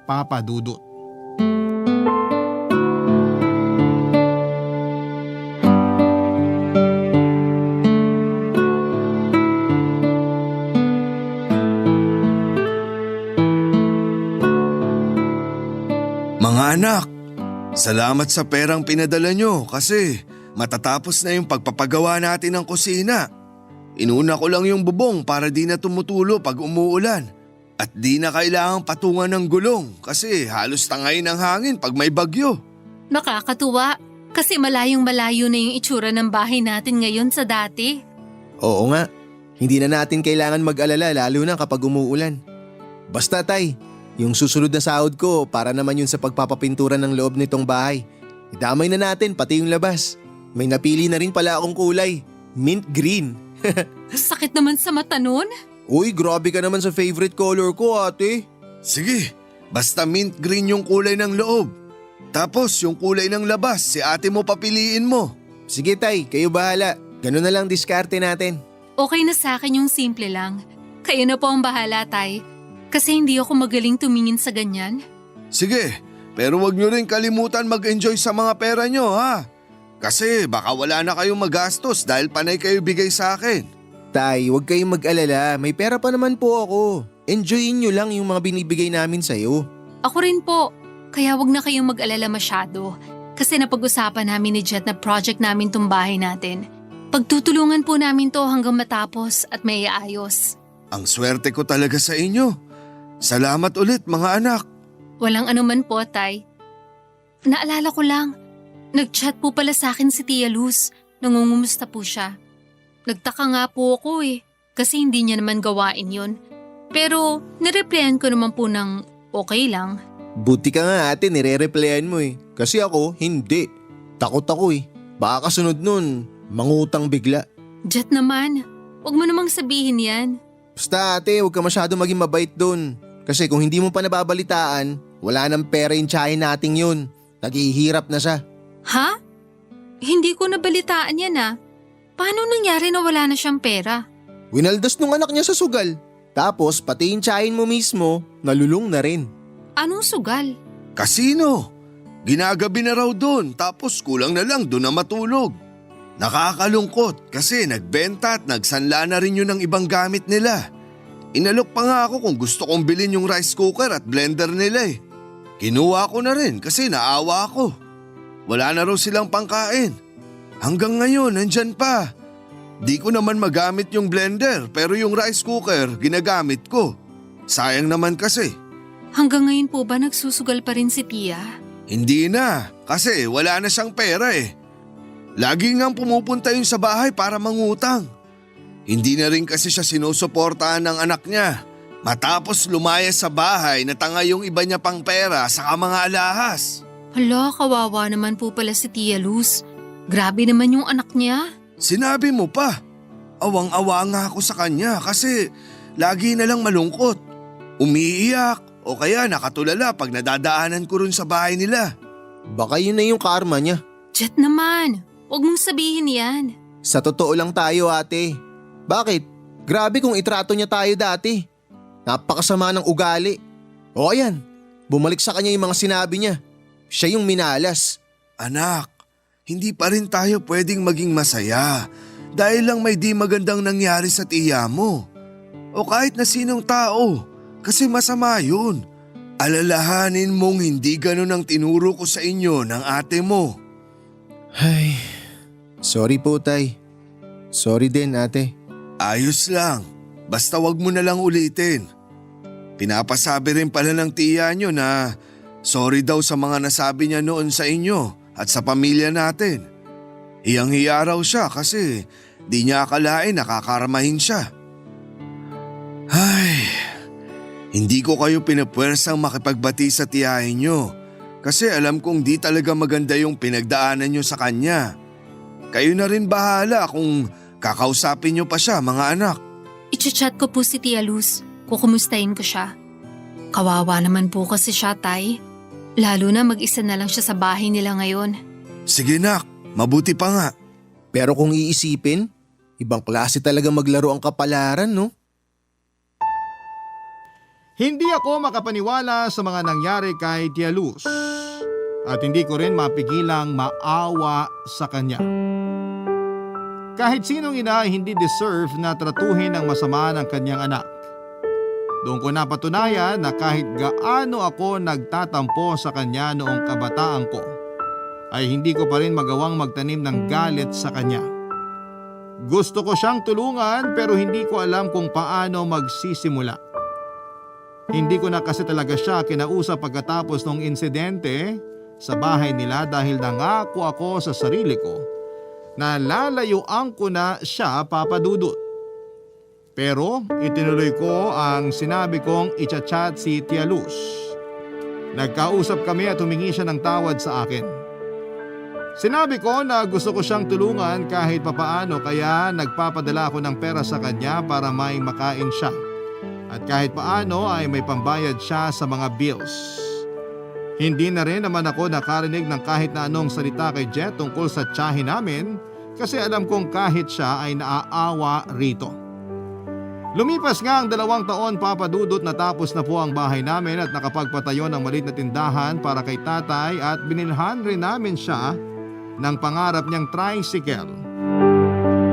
Papa Dudut. Mga anak, salamat sa perang pinadala nyo kasi matatapos na yung pagpapagawa natin ng kusina. Inuna ko lang yung bubong para di na tumutulo pag umuulan. At di na kailangang patungan ng gulong kasi halos tangay ng hangin pag may bagyo. Nakakatuwa kasi malayong malayo na yung itsura ng bahay natin ngayon sa dati. Oo nga, hindi na natin kailangan mag-alala lalo na kapag umuulan. Basta tay, yung susunod na sahod ko para naman yun sa pagpapapintura ng loob nitong bahay. Idamay na natin pati yung labas. May napili na rin pala akong kulay, mint green. Sakit naman sa mata nun. Uy, grabe ka naman sa favorite color ko, ate. Sige, basta mint green yung kulay ng loob. Tapos yung kulay ng labas, si ate mo papiliin mo. Sige tay, kayo bahala. Ganun na lang diskarte natin. Okay na sa akin yung simple lang. Kayo na po ang bahala, Tay. Kasi hindi ako magaling tumingin sa ganyan. Sige, pero wag nyo rin kalimutan mag-enjoy sa mga pera nyo ha. Kasi baka wala na kayong magastos dahil panay kayo bigay sa akin. Tay, huwag kayong mag-alala. May pera pa naman po ako. Enjoyin nyo lang yung mga binibigay namin sa'yo. Ako rin po. Kaya wag na kayong mag-alala masyado. Kasi napag-usapan namin ni Jet na project namin tong bahay natin. Pagtutulungan po namin to hanggang matapos at may ayos. Ang swerte ko talaga sa inyo. Salamat ulit mga anak. Walang anuman po, Tay. Naalala ko lang, nag-chat po pala sa akin si Tia Luz. Nangungumusta po siya. Nagtaka nga po ako kasi hindi niya naman gawain yon. Pero nireplyan ko naman po ng okay lang. Buti ka nga ate, nire-replyan mo Kasi ako, hindi. Takot ako Baka kasunod nun, mangutang bigla. Jet naman, wag mo namang sabihin yan. Basta ate, huwag ka masyado maging mabait dun. Kasi kung hindi mo pa nababalitaan, wala nang pera yung tiyahin nating yun. Naghihirap na siya. Ha? Hindi ko nabalitaan yan Paano nangyari na wala na siyang pera? Winaldas nung anak niya sa sugal. Tapos pati yung tiyahin mo mismo, nalulung na rin. Anong sugal? Kasino. Ginagabi na raw doon tapos kulang na lang doon na matulog. Nakakalungkot kasi nagbenta at nagsanla na rin yun ng ibang gamit nila. Inalok pa nga ako kung gusto kong bilhin yung rice cooker at blender nila Kinuha ko na rin kasi naawa ako. Wala na raw silang pangkain. Hanggang ngayon nandyan pa. Di ko naman magamit yung blender pero yung rice cooker ginagamit ko. Sayang naman kasi. Hanggang ngayon po ba nagsusugal pa rin si Tia? Hindi na kasi wala na siyang pera Lagi ngang pumupunta yun sa bahay para mangutang. Hindi na rin kasi siya sinusuportahan ng anak niya. Matapos lumayas sa bahay, natanga yung iba niya pang pera sa mga alahas. Hala, kawawa naman po pala si Tia Luz. Grabe naman yung anak niya. Sinabi mo pa. Awang-awa nga ako sa kanya kasi lagi na lang malungkot. Umiiyak o kaya nakatulala pag nadadaanan ko rin sa bahay nila. Baka yun na yung karma niya. Jet naman, huwag mong sabihin yan. Sa totoo lang tayo ate. Bakit? Grabe kung itrato niya tayo dati. Napakasama ng ugali. O ayan, bumalik sa kanya yung mga sinabi niya. Siya yung minalas. Anak, hindi pa rin tayo pwedeng maging masaya dahil lang may di magandang nangyari sa tiya mo. O kahit na sinong tao, kasi masama yun. Alalahanin mong hindi ganun ang tinuro ko sa inyo ng ate mo. Ay, sorry po tay. Sorry din ate. Ayos lang, basta wag mo na lang ulitin. Pinapasabi rin pala ng tiya nyo na sorry daw sa mga nasabi niya noon sa inyo at sa pamilya natin. Hiyang-hiya raw siya kasi di niya akalain nakakaramahin siya. Ay, hindi ko kayo pinapwersang makipagbati sa tiyahin nyo kasi alam kong di talaga maganda yung pinagdaanan nyo sa kanya. Kayo na rin bahala kung kakausapin nyo pa siya mga anak. I-chat ko po si Tia Luz. Kukumustahin ko siya. Kawawa naman po kasi siya, Tay. Lalo na mag-isa na lang siya sa bahay nila ngayon. Sige nak, mabuti pa nga. Pero kung iisipin, ibang klase talaga maglaro ang kapalaran, no? Hindi ako makapaniwala sa mga nangyari kay Tia Luz at hindi ko rin mapigilang maawa sa kanya. Kahit sinong ina hindi deserve na tratuhin ng masama ng kanyang anak. Doon ko napatunayan na kahit gaano ako nagtatampo sa kanya noong kabataan ko, ay hindi ko pa rin magawang magtanim ng galit sa kanya. Gusto ko siyang tulungan pero hindi ko alam kung paano magsisimula. Hindi ko na kasi talaga siya kinausap pagkatapos ng insidente sa bahay nila dahil nangako ako sa sarili ko na lalayuan ko na siya, Papa Dudut. Pero itinuloy ko ang sinabi kong i-chat si Tia Luz. Nagkausap kami at humingi siya ng tawad sa akin. Sinabi ko na gusto ko siyang tulungan kahit papaano kaya nagpapadala ako ng pera sa kanya para may makain siya. At kahit paano ay may pambayad siya sa mga bills. Hindi na rin naman ako nakarinig ng kahit na anong salita kay Jet tungkol sa tiyahin namin kasi alam kong kahit siya ay naaawa rito. Lumipas nga ang 2 taon, Papa Dudut, natapos na po ang bahay namin at nakapagpatayo ng maliit na tindahan para kay tatay at binilhan rin namin siya ng pangarap niyang tricycle.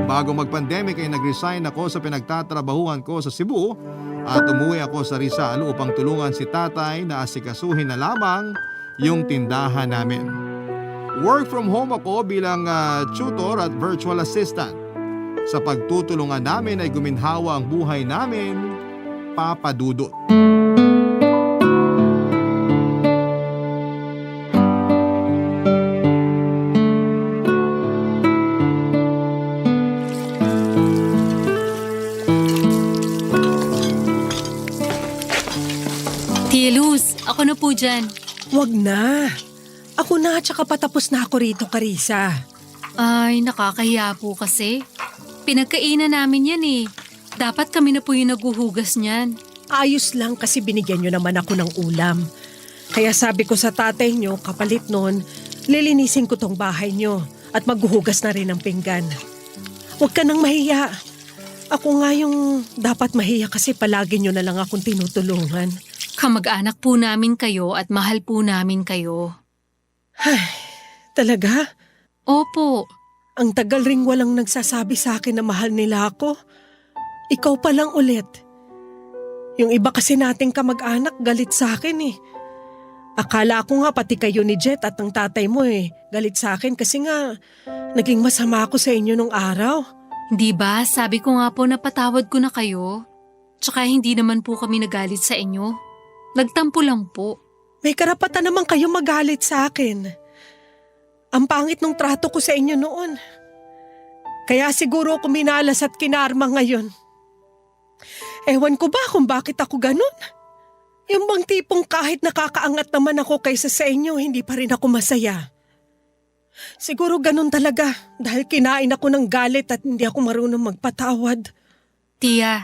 Bago mag-pandemic ay nag-resign ako sa pinagtatrabahuhan ko sa Cebu at umuwi ako sa Rizal upang tulungan si tatay na asikasuhin na lamang yung tindahan namin. Work from home ako bilang tutor at virtual assistant. Sa pagtutulungan namin ay guminhawa ang buhay namin, Papa Dudut. Tia Luz, ako na po dyan. Wag na. Ako na, tsaka patapos na ako rito, Carissa. Ay, nakakahiya po kasi. Pinagkainan namin yan eh. Dapat kami na po yung naguhugas niyan. Ayos lang kasi binigyan nyo naman ako ng ulam. Kaya sabi ko sa tatay nyo, kapalit nun, lilinisin ko tong bahay nyo at maghuhugas na rin ng pinggan. Huwag ka nang mahiya. Ako nga yung dapat mahiya kasi palagi nyo na lang akong tinutulungan. Kamag-anak po namin kayo at mahal po namin kayo. Talaga? Opo. Ang tagal ring walang nagsasabi sa akin na mahal nila ako. Ikaw pa lang ulit. Yung iba kasi nating kamag-anak galit sa akin eh. Akala ko nga pati kayo ni Jet at ang tatay mo galit sa akin kasi nga naging masama ako sa inyo nung araw. Hindi ba? Sabi ko nga po napatawad ko na kayo. Tsaka hindi naman po kami nagalit sa inyo. Nagtampo lang po. May karapatan naman kayo magalit sa akin. Ang pangit nung trato ko sa inyo noon. Kaya siguro ako minalas at kinarma ngayon. Ewan ko ba kung bakit ako ganun? Yung bang tipong kahit nakakaangat naman ako kaysa sa inyo, hindi pa rin ako masaya. Siguro ganun talaga dahil kinain ako ng galit at hindi ako marunong magpatawad. Tia,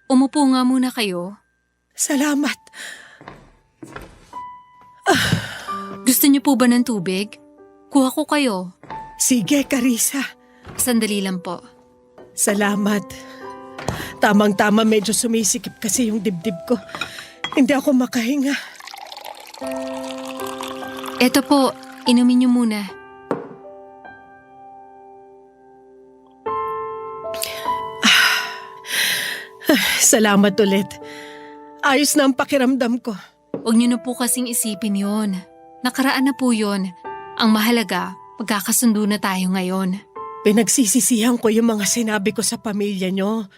umupo nga muna kayo. Salamat. Gusto niyo po ba ng tubig? Kuha ko kayo. Sige, Carissa. Sandali lang po. Salamat. Tamang-tama medyo sumisikip kasi yung dibdib ko. Hindi ako makahinga. Eto po, inumin niyo muna. Salamat ulit. Ayos na ang pakiramdam ko. Huwag niyo na po kasing isipin yon. Nakaraan na po yon. Ang mahalaga, magkakasundo na tayo ngayon. Pinagsisisihan ko yung mga sinabi ko sa pamilya nyo.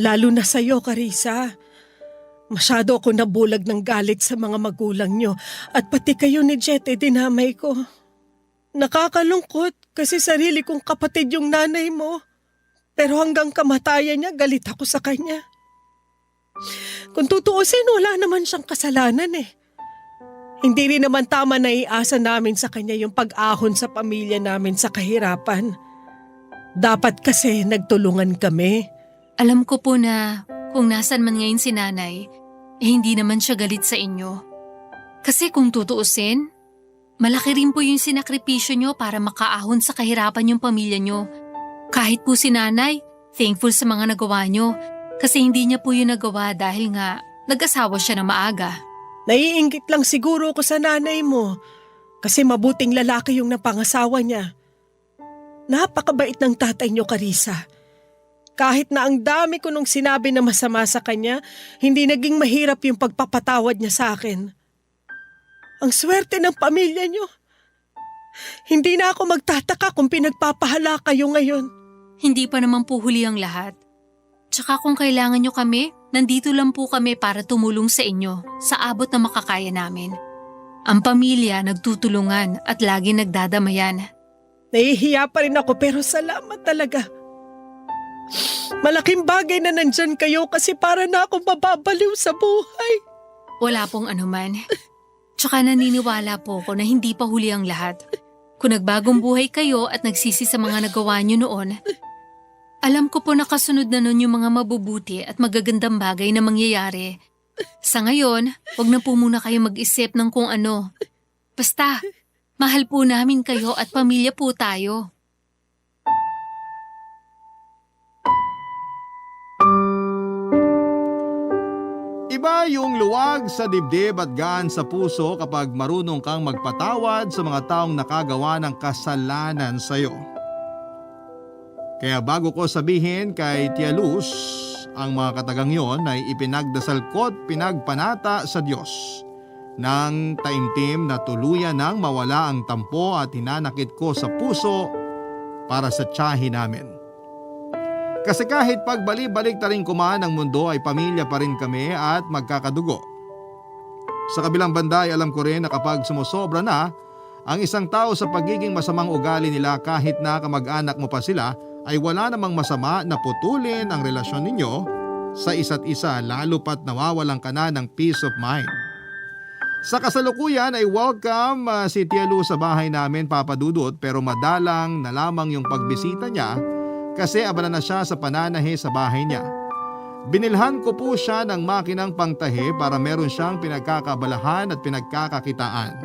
Lalo na sa'yo, Carissa. Masyado ako nabulag ng galit sa mga magulang nyo at pati kayo ni Jet dinamay ko. Nakakalungkot kasi sarili kong kapatid yung nanay mo. Pero hanggang kamatayan niya, galit ako sa kanya. Kung tutuusin, wala naman siyang kasalanan eh. Hindi rin naman tama na iasa namin sa kanya yung pag-ahon sa pamilya namin sa kahirapan. Dapat kasi nagtulungan kami. Alam ko po na kung nasan man ngayon si nanay, hindi naman siya galit sa inyo. Kasi kung tutuusin, malaki rin po yung sinakripisyo nyo para makaahon sa kahirapan yung pamilya nyo. Kahit po si nanay, thankful sa mga nagawa nyo kasi hindi niya po yung nagawa dahil nga nag-asawa siya na maaga. Naiinggit lang siguro ko sa nanay mo kasi mabuting lalaki yung napangasawa niya. Napakabait ng tatay niyo, Carissa. Kahit na ang dami ko nung sinabi na masama sa kanya, hindi naging mahirap yung pagpapatawad niya sa akin. Ang swerte ng pamilya niyo. Hindi na ako magtataka kung pinagpapahala kayo ngayon. Hindi pa naman po huli ang lahat. Tsaka kung kailangan nyo kami, nandito lang po kami para tumulong sa inyo sa abot na makakaya namin. Ang pamilya nagtutulungan at lagi nagdadamayan. Nahihiya pa rin ako pero salamat talaga. Malaking bagay na nandyan kayo kasi para na akong mababaliw sa buhay. Wala pong anuman. Tsaka naniniwala po ako na hindi pa huli ang lahat. Kung nagbagong buhay kayo at nagsisi sa mga nagawa nyo noon, alam ko po nakasunod na nun yung mga mabubuti at magagandang bagay na mangyayari. Sa ngayon, wag na po muna kayo mag-isip ng kung ano. Basta, mahal po namin kayo at pamilya po tayo. yung luwag sa dibdib at gaan sa puso kapag marunong kang magpatawad sa mga taong nakagawa ng kasalanan sa iyo. Kaya bago ko sabihin kay Tia Luz ang mga katagang yon ay ipinagdasal ko at pinagpanata sa Diyos ng taimtim na tuluyan nang mawala ang tampo at hinanakit ko sa puso para sa tiyahin namin. Kasi kahit pagbali-balik ta rin kumaan ng mundo ay pamilya pa rin kami at magkakadugo. Sa kabilang banda ay alam ko rin na kapag sumusobra na ang isang tao sa pagiging masamang ugali nila kahit na kamag-anak mo pa sila ay wala namang masama na putulin ang relasyon ninyo sa isa't isa lalo pat nawawalan ka na ng peace of mind. Sa kasalukuyan ay welcome si Tia Lu sa bahay namin, Papa Dudut, pero madalang na lamang yung pagbisita niya kasi abala na siya sa pananahe sa bahay niya. Binilhan ko po siya ng makinang pangtahi para meron siyang pinagkakabalahan at pinagkakakitaan.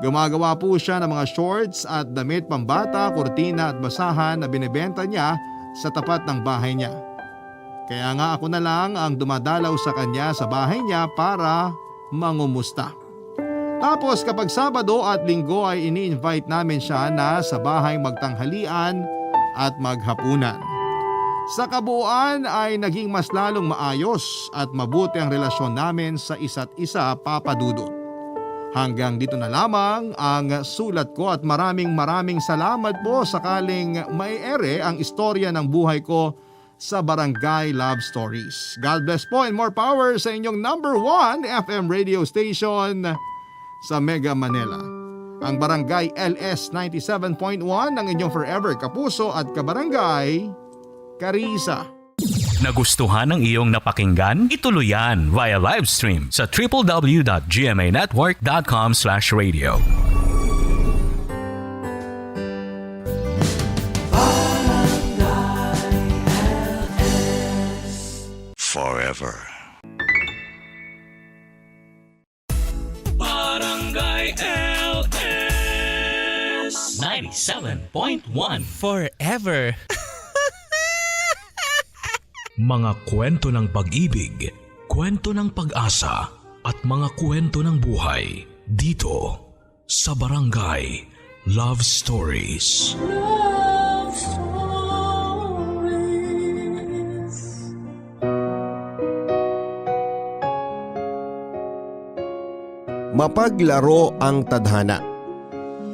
Gumagawa po siya ng mga shorts at damit pambata, kurtina at basahan na binibenta niya sa tapat ng bahay niya. Kaya nga ako na lang ang dumadalaw sa kanya sa bahay niya para mangumusta. Tapos kapag Sabado at Linggo ay ini-invite namin siya na sa bahay magtanghalian at maghapunan. Sa kabuuan ay naging mas lalong maayos at mabuti ang relasyon namin sa isa't isa, Papa Dudut. Hanggang dito na lamang ang sulat ko at maraming salamat po sakaling maiere ang istorya ng buhay ko sa Barangay Love Stories. God bless po and more power sa inyong number 1 FM radio station sa Mega Manila. Ang Barangay LS 97.1 ng inyong forever kapuso at kabarangay, Carissa. Nagustuhan ng iyong napakinggan? Ituloy yan via live stream sa www.gmanetwork.com/radio. Forever. Barangay LS 97.1 Forever. Mga kwento ng pag-ibig, kwento ng pag-asa at mga kwento ng buhay dito sa Barangay Love Stories. Love Stories. Mapaglaro ang tadhana.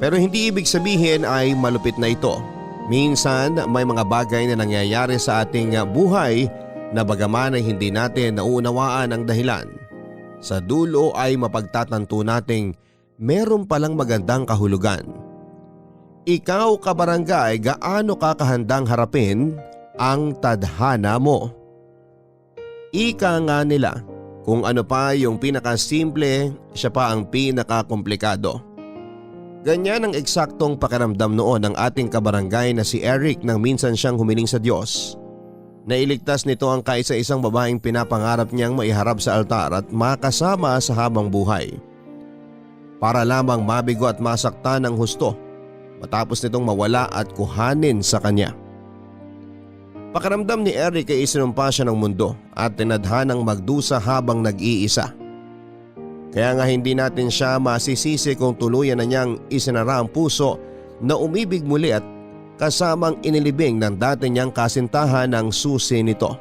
Pero hindi ibig sabihin ay malupit na ito. Minsan may mga bagay na nangyayari sa ating buhay na bagaman ay hindi natin nauunawaan ang dahilan. Sa dulo ay mapagtatanto nating meron palang magandang kahulugan. Ikaw, kabarangay, gaano ka kahandang harapin ang tadhana mo? Ika nga nila, kung ano pa yung pinakasimple, siya pa ang pinakakomplikado. Ganyan ang eksaktong pakiramdam noon ng ating kabarangay na si Eric nang minsan siyang humiling sa Diyos. Nailigtas nito ang kaisa-isang babaeng pinapangarap niyang maiharap sa altar at makasama sa habang buhay. Para lamang mabigo at masaktan ng husto matapos nitong mawala at kuhanin sa kanya. Pakiramdam ni Eric ay isinumpa siya ng mundo at tinadhanang magdusa habang nag-iisa. Kaya nga hindi natin siya masisisi kung tuluyan na niyang isinara ang puso na umibig muli at kasamang inilibing ng dati niyang kasintahan ng susi nito.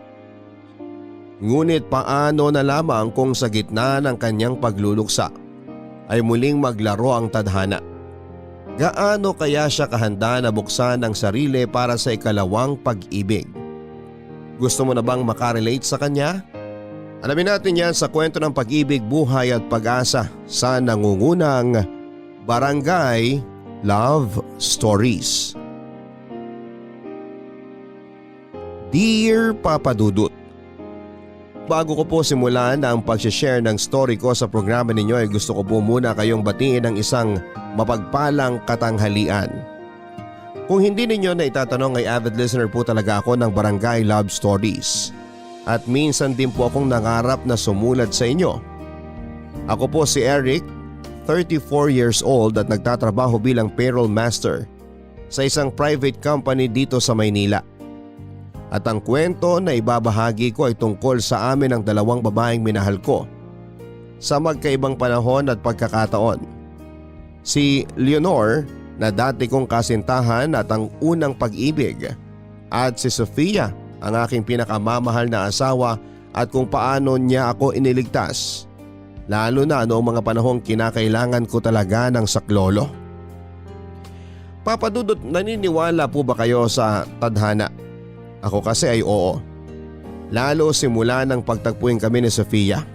Ngunit paano na lamang kung sa gitna ng kanyang pagluluksa ay muling maglaro ang tadhana? Gaano kaya siya kahanda na buksan ang sarili para sa ikalawang pag-ibig? Gusto mo na bang makarelate sa kanya? Alamin natin yan sa kwento ng pag-ibig, buhay at pag-asa sa nangungunang Barangay Love Stories. Dear Papa Dudut, bago ko po simulan ang pag-share ng story ko sa programa ninyo ay gusto ko po muna kayong batiin ng isang mapagpalang katanghalian. Kung hindi ninyo na itatanong ay avid listener po talaga ako ng Barangay Love Stories. At minsan din po akong nangarap na sumulat sa inyo. Ako po si Eric, 34 years old at nagtatrabaho bilang payroll master sa isang private company dito sa Maynila. At ang kwento na ibabahagi ko ay tungkol sa amin ng dalawang babaeng minahal ko sa magkaibang panahon at pagkakataon. Si Leonor na dati kong kasintahan at ang unang pag-ibig, at si Sofia ang aking pinakamamahal na asawa at kung paano niya ako iniligtas, lalo na noong mga panahong kinakailangan ko talaga ng saklolo. Papa Dudut, naniniwala po ba kayo sa tadhana? Ako kasi ay oo. Lalo simula ng pagtagpuin kami ni Sofia.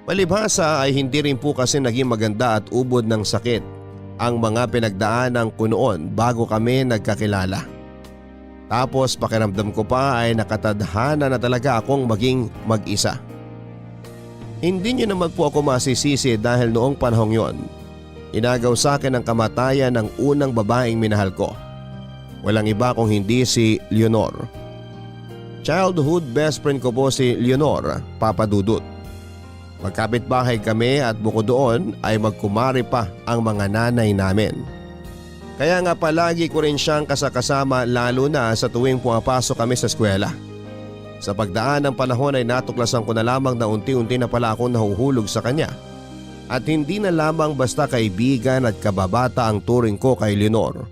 Palibhasa ay hindi rin po kasi naging maganda at ubod ng sakit ang mga pinagdaanan ko noon bago kami nagkakilala. Tapos pakiramdam ko pa ay nakatadhana na talaga akong maging mag-isa. Hindi niyo naman po ako masisisi dahil noong panahong yon, inagaw sa akin ang kamatayan ng unang babaeng minahal ko. Walang iba kung hindi si Leonor. Childhood best friend ko po si Leonor, Papa Dudut. Magkapit-bahay kami at bukod doon ay magkumari pa ang mga nanay namin. Kaya nga palagi ko rin siyang kasakasama lalo na sa tuwing pumapasok kami sa eskwela. Sa pagdaan ng panahon ay natuklasan ko na lamang na unti-unti na pala akong nahuhulog sa kanya. At hindi na lamang basta kaibigan at kababata ang turing ko kay Leonor.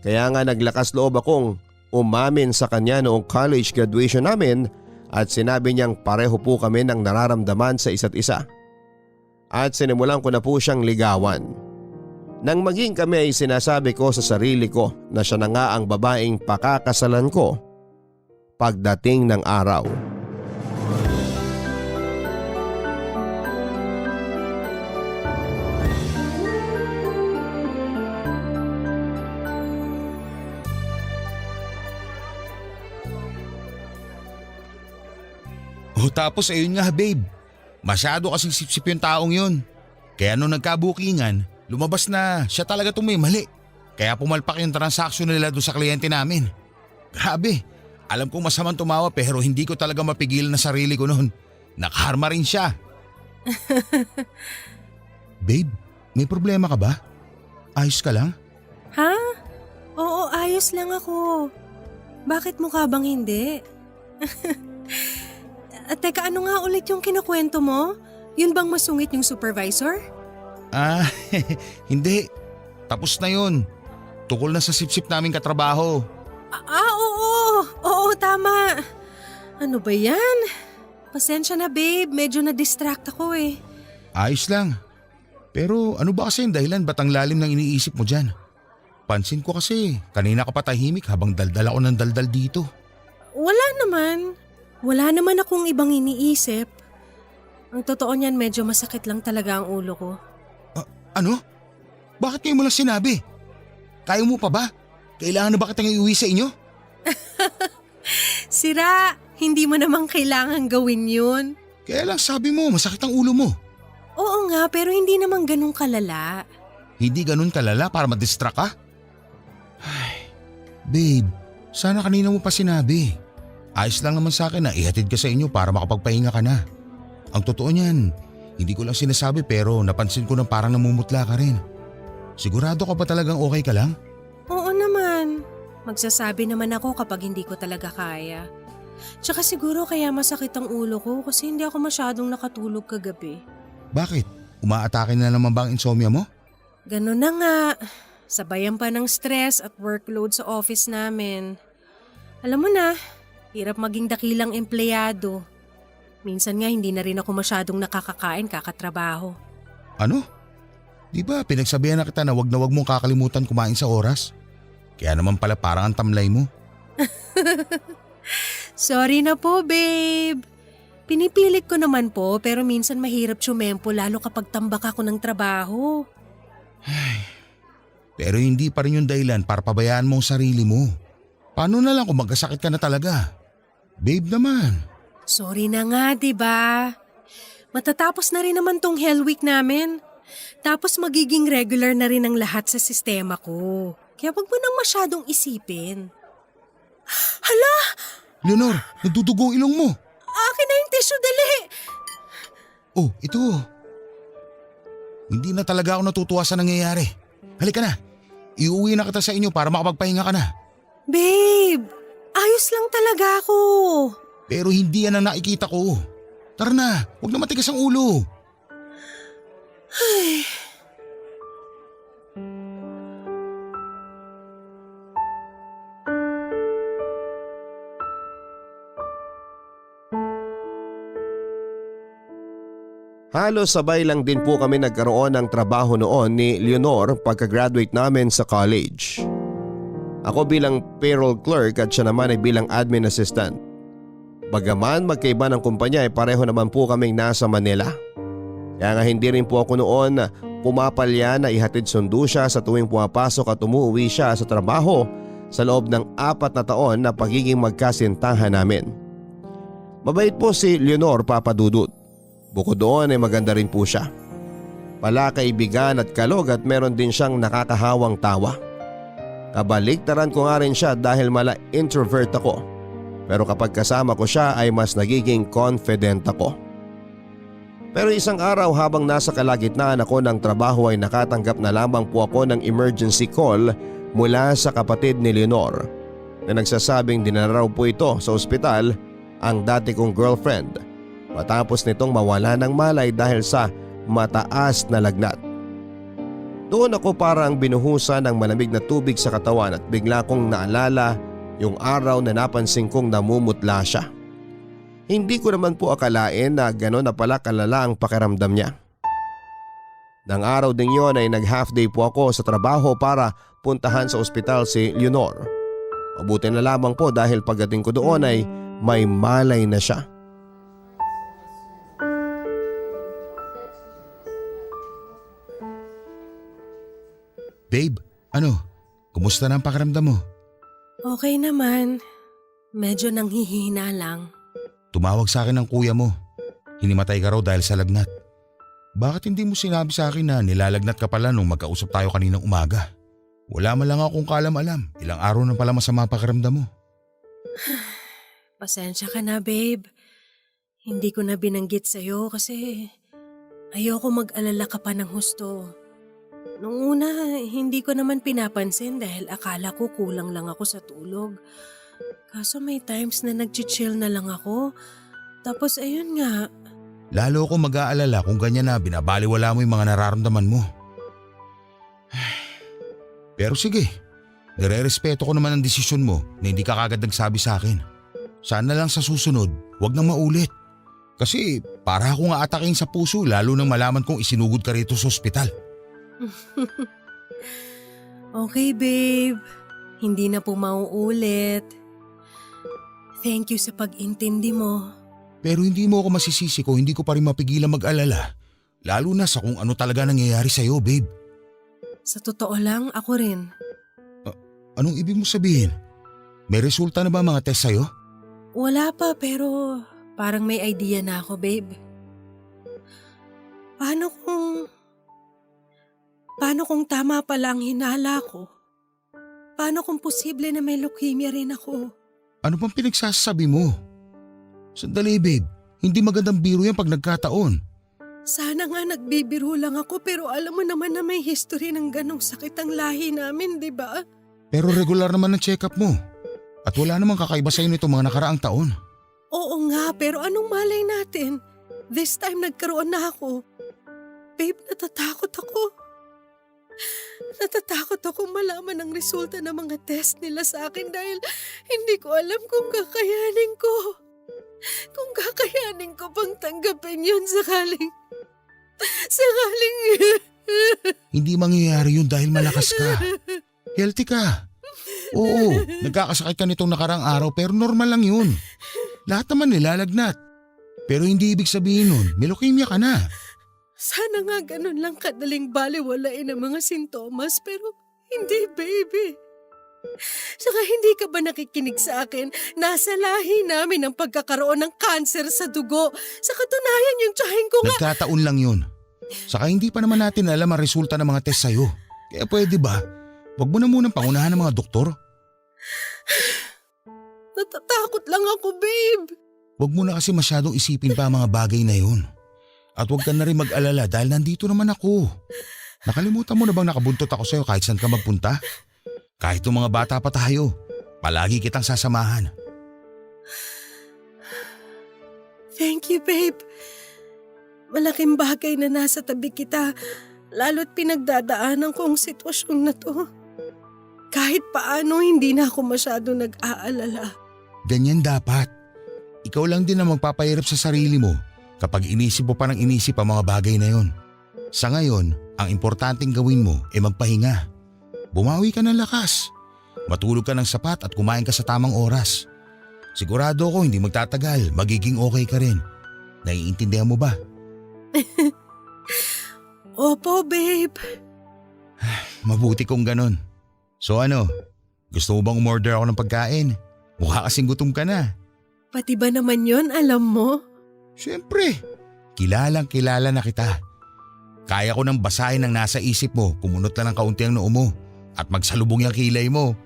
Kaya nga naglakas loob akong umamin sa kanya noong college graduation namin at sinabi niyang pareho po kami ng nararamdaman sa isa't isa. At sinimulan ko na po siyang ligawan. Nang maging kami ay sinasabi ko sa sarili ko na siya na nga ang babaeng pakakasalan ko pagdating ng araw. Tapos ayun nga babe, masyado kasing sip-sip yung taong yun. Kaya nung nagkabukingan, lumabas na siya talaga itong may mali. Kaya pumalpak yung transaksyon nila doon sa kliyente namin. Grabe, alam kong masamang tumawa pero hindi ko talaga mapigilan na sarili ko noon. Nakaharma rin siya. Babe, may problema ka ba? Ayos ka lang? Ha? Oo, ayos lang ako. Bakit mukha bang hindi? Teka, ano nga ulit yung kinukwento mo? Yun bang masungit yung supervisor? Hindi. Tapos na yun. Tukol na sa sip-sip namin katrabaho. Oo. Oo, tama. Ano ba yan? Pasensya na babe, medyo na-distract ako eh. Ayos lang. Pero ano ba kasi yung dahilan ba't ang lalim ng iniisip mo dyan? Pansin ko kasi, kanina ka pa tahimik habang daldal ako ng daldal dito. Wala naman. Wala naman akong ibang iniisip. Ang totoo niyan, medyo masakit lang talaga ang ulo ko. Ano? Bakit kayo mo lang sinabi? Kaya mo pa ba? Kailangan na ba kitang iuwi sa inyo? Sira, hindi mo namang kailangan gawin yun. Kaya lang sabi mo, masakit ang ulo mo. Oo nga, pero hindi naman ganun kalala. Hindi ganun kalala para ma-distract ka? Ay, babe, sana kanina mo pa sinabi. Ayos lang naman sa akin na ihatid ka sa inyo para makapagpahinga ka na. Ang totoo niyan, hindi ko lang sinasabi pero napansin ko na parang namumutla ka rin. Sigurado ka ba talagang okay ka lang? Oo naman. Magsasabi naman ako kapag hindi ko talaga kaya. Tsaka siguro kaya masakit ang ulo ko kasi hindi ako masyadong nakatulog kagabi. Bakit? Umaatake na naman ba ang insomnia mo? Ganun na nga. Sabayan pa ng stress at workload sa office namin. Alam mo na, hirap maging dakilang empleyado. Minsan nga hindi na rin ako masyadong nakakakain kakatrabaho. Ano? Di ba pinagsabihan na kita na wag mong kakalimutan kumain sa oras? Kaya naman pala parang ang tamlay mo. Sorry na po, babe. Pinipilit ko naman po pero minsan mahirap tsumempo lalo kapag tambak ako ng trabaho. Pero hindi pa rin yung dahilan para pabayaan mo ang sarili mo. Paano na lang kung magkasakit ka na talaga? Babe naman. Sorry na nga, diba? Matatapos na rin naman tong Hell Week namin. Tapos magiging regular na rin ang lahat sa sistema ko. Kaya wag mo nang masyadong isipin. Hala! Leonor, nagdudugo ang ilong mo. Akin na yung tissue, dali! Oh, ito. Hindi na talaga ako natutuwa sa nangyayari. Halika na. Iuwi na kita sa inyo para makapagpahinga ka na. Babe, ayos lang talaga ako. Pero hindi yan ang nakikita ko. Tara na, huwag na matigas ang ulo. Halos sabay lang din po kami nagkaroon ng trabaho noon ni Leonor pagka-graduate namin sa college. Ako bilang payroll clerk at siya naman ay bilang admin assistant. Bagaman magkaiba ng kumpanya ay pareho naman po kaming nasa Manila. Kaya nga hindi rin po ako noon pumapalya na ihatid sundo siya sa tuwing pumapasok at umuwi siya sa trabaho sa loob ng 4 na taon na pagiging magkasintahan namin. Mabait po si Leonor, Papa Dudut. Bukod doon ay maganda rin po siya. Palakaibigan at kalog at meron din siyang nakakahawang tawa. Kabaliktaran ko nga rin siya dahil mala introvert ako. Pero kapag kasama ko siya ay mas nagiging confident ako. Pero isang araw habang nasa kalagitnaan ako ng trabaho ay nakatanggap na lamang po ako ng emergency call mula sa kapatid ni Leonor na nagsasabing dinala raw po ito sa ospital ang dati kong girlfriend matapos nitong mawala ng malay dahil sa mataas na lagnat. Doon ako parang binuhusan ng malamig na tubig sa katawan at bigla kong naalala yung araw na napansin kong namumutla siya. Hindi ko naman po akalain na gano'n na pala kalala ang pakiramdam niya. Nang araw ding yon ay nag-half day po ako sa trabaho para puntahan sa ospital si Leonor. Mabuti na lamang po dahil pagdating ko doon ay may malay na siya. Babe, kumusta na ang pakiramdam mo? Okay naman. Medyo nanghihina lang. Tumawag sa akin ng kuya mo. Hinimatay ka raw dahil sa lagnat. Bakit hindi mo sinabi sa akin na nilalagnat ka pala nung magkausap tayo kaninang umaga? Wala man lang akong kaalam-alam. Ilang araw na pala masama pakiramdam mo. Pasensya ka na, babe. Hindi ko na binanggit sa'yo kasi ayoko mag-alala ka pa ng husto. Noong una, hindi ko naman pinapansin dahil akala ko kulang lang ako sa tulog. Kaso may times na nag-chill na lang ako. Tapos ayun nga. Lalo ako mag-aalala kung ganyan na binabaliwala mo yung mga nararamdaman mo. Pero sige, nire-respeto ko naman ang desisyon mo na hindi ka kagad nagsabi sa akin. Sana lang sa susunod, wag nang maulit. Kasi para akong aatakin sa puso lalo nang malaman kong isinugod ka rito sa ospital. Okay, babe. Hindi na po mauulit. Thank you sa pag-intindi mo. Pero hindi mo ako masisisi ko, hindi ko pa rin mapigilan mag-alala. Lalo na sa kung ano talaga nangyayari sa'yo, babe. Sa totoo lang, ako rin. Anong ibig mo sabihin? May resulta na ba mga test sa'yo? Wala pa pero parang may idea na ako, babe. Paano kung tama pala ang hinala ko? Paano kung posible na may leukemia rin ako? Ano bang pinagsasabi mo? Sandali, babe. Hindi magandang biro yan pag nagkataon. Sana nga nagbibiro lang ako pero alam mo naman na may history ng ganong sakit ang lahi namin, di ba? Pero regular naman ang check-up mo. At wala namang kakaiba sa'yo nito mga nakaraang taon. Oo nga, pero anong malay natin? This time nagkaroon na ako. Babe, natatakot ako. Natatakot akong malaman ang resulta ng mga test nila sa akin dahil hindi ko alam kung kakayanin ko. Kung kakayanin ko pang tanggapin yun sakaling... Hindi mangyayari yun dahil malakas ka. Healthy ka. Oo, nagkakasakit ka nitong nakarang araw pero normal lang yun. Lahat naman nilalagnat. Pero hindi ibig sabihin nun, may leukemia ka na. Sana nga ganun lang kadaling baliwalain ang mga sintomas pero hindi, baby. Saka hindi ka ba nakikinig sa akin? Nasa lahi namin ang pagkakaroon ng kanser sa dugo. Sa katunayan yung tiyahin ko nga... Nagkataon lang yun. Saka hindi pa naman natin alam ang resulta ng mga test sa'yo. Kaya pwede ba? Huwag mo na munang pangunahan ng mga doktor. Natatakot lang ako, babe. Huwag mo na kasi masyadong isipin pa ang mga bagay na yun. At huwag ka na rin mag-alala dahil nandito naman ako. Nakalimutan mo na bang nakabuntot ako sa'yo kahit saan ka magpunta? Kahit yung mga bata pa tayo, palagi kitang sasamahan. Thank you, babe. Malaking bagay na nasa tabi kita, lalo't pinagdadaanan ko ang sitwasyon na to. Kahit paano, hindi na ako masyado nag-aalala. Ganyan dapat. Ikaw lang din ang magpapahirap sa sarili mo kapag inisip mo pa ng inisip ang mga bagay na yon. Sa ngayon, ang importanteng gawin mo ay magpahinga. Bumawi ka ng lakas. Matulog ka ng sapat at kumain ka sa tamang oras. Sigurado ako hindi magtatagal, magiging okay ka rin. Naiintindihan mo ba? Opo, babe. Mabuti kung ganon. So ano, gusto mo bang umorder ako ng pagkain? Mukha kasing gutom ka na. Pati ba naman yon, alam mo? Siyempre, kilala na kita. Kaya ko nang basahin ang nasa isip mo, kumunot na ng kaunti ang noo mo at magsalubong yung kilay mo.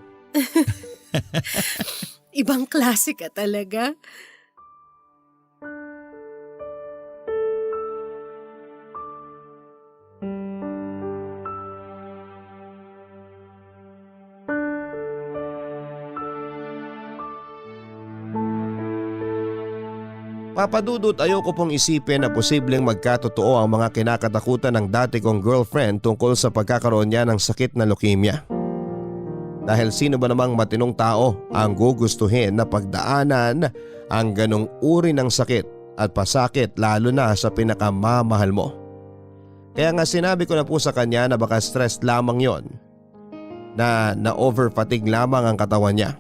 Ibang klase ka talaga. Papadudot, ayoko pong isipin na posibleng magkatotoo ang mga kinakatakutan ng dati kong girlfriend tungkol sa pagkakaroon niya ng sakit na leukemia. Dahil sino ba namang matinong tao ang gugustuhin na pagdaanan ang ganong uri ng sakit at pasakit, lalo na sa pinakamamahal mo. Kaya nga sinabi ko na po sa kanya na baka stress lamang yon, na na-overfatigue lamang ang katawan niya.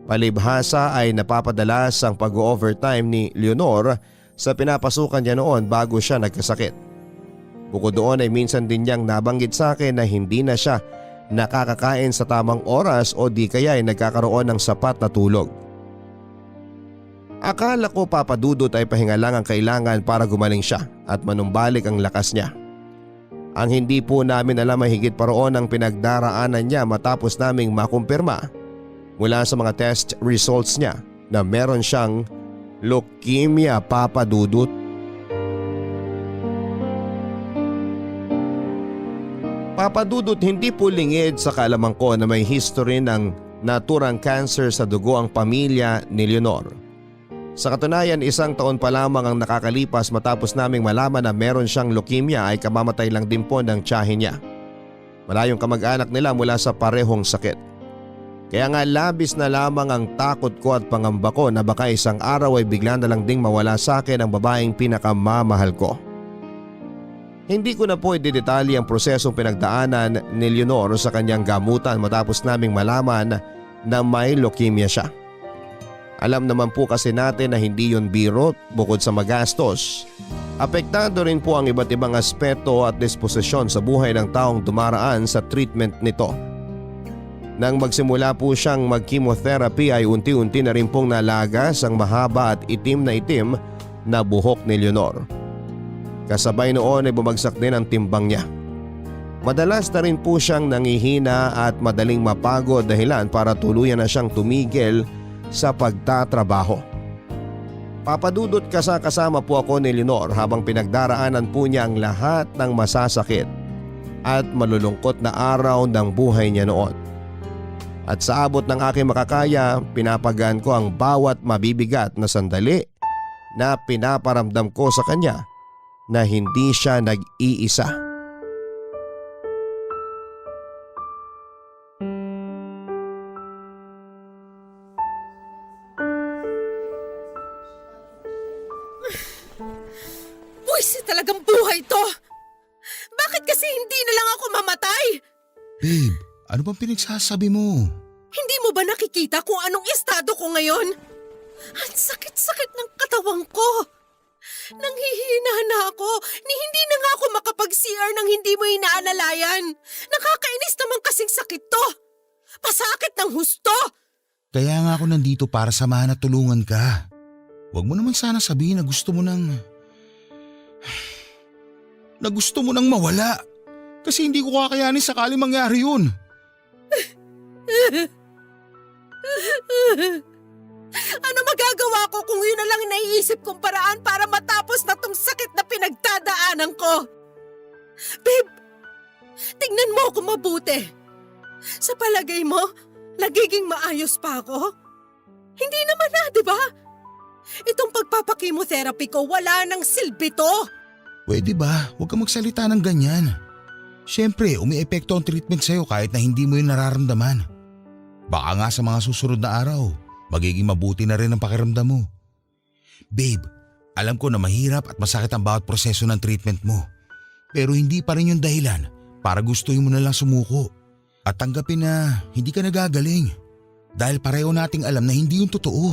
Palibhasa ay napapadalas ang pag-overtime ni Leonor sa pinapasukan niya noon bago siya nagkasakit. Bukod doon ay minsan din niyang nabanggit sa akin na hindi na siya nakakakain sa tamang oras o di kaya ay nagkakaroon ng sapat na tulog. Akala ko, Papadudot, ay pahinga lang ang kailangan para gumaling siya at manumbalik ang lakas niya. Ang hindi po namin alam ay higit pa roon ang pinagdaraanan niya matapos naming makumpirma mula sa mga test results niya na meron siyang leukemia, Papadudot. Papadudot, hindi po lingid sa kaalaman ko na may history ng naturang cancer sa dugo ang pamilya ni Leonor. Sa katunayan, 1 taon pa lamang ang nakakalipas matapos naming malaman na meron siyang leukemia ay kamamatay lang din po ng tiyahin niya. Malayong kamag-anak nila mula sa parehong sakit. Kaya nga labis na lamang ang takot ko at pangamba ko na baka isang araw ay bigla na lang ding mawala sa akin ang babaeng pinakamamahal ko. Hindi ko na po idedetalye ang prosesong pinagdaanan ni Leonor sa kanyang gamutan matapos naming malaman na may leukemia siya. Alam naman po kasi natin na hindi yon biro. Bukod sa magastos, apektado rin po ang iba't ibang aspeto at disposisyon sa buhay ng taong dumaraan sa treatment nito. Nang magsimula po siyang mag-chemotherapy ay unti-unti na rin pong nalagas ang mahaba at itim na buhok ni Leonor. Kasabay noon ay bumagsak din ang timbang niya. Madalas na rin po siyang nangihina at madaling mapagod, dahilan para tuluyan na siyang tumigil sa pagtatrabaho. Papadudot, kasama po ako ni Leonor habang pinagdaraanan po niya ang lahat ng masasakit at malulungkot na araw ng buhay niya noon. At sa abot ng aking makakaya, pinapagaan ko ang bawat mabibigat na sandali na pinaparamdam ko sa kanya na hindi siya nag-iisa. Buwisi talagang buhay to! Bakit kasi hindi na lang ako mamatay? Babe, ano bang pinagsasabi mo? Hindi mo ba nakikita kung anong estado ko ngayon? Ang sakit-sakit ng katawan ko. Nanghihina na ako. Hindi na nga ako makapag-CR nang hindi mo inaanalayan. Nakakainis naman kasing sakit to. Pasakit ng husto. Kaya nga ako nandito para samahan at tulungan ka. Huwag mo naman sana sabihin na gusto mo nang mawala. Kasi hindi ko kakayanin sakali mangyari yun. Ano magagawa ko kung yun na lang naiisip kong paraan para matapos na tong sakit na pinagdadaanan ko? Babe, tingnan mo ako mabuti. Sa palagay mo, nagiging maayos pa ako? Hindi naman na, di ba? Itong pagpapakimotherapy ko, wala nang silbi to. Pwede ba? Huwag kang magsalita ng ganyan. Siyempre, umiepekto ang treatment sa'yo kahit na hindi mo yun nararamdaman. Baka nga sa mga susunod na araw, magiging mabuti na rin ang pakiramdam mo. Babe, alam ko na mahirap at masakit ang bawat proseso ng treatment mo. Pero hindi pa rin yung dahilan para gustuhin mo na lang sumuko. At tanggapin na hindi ka nagagaling. Dahil pareho nating alam na hindi yung totoo.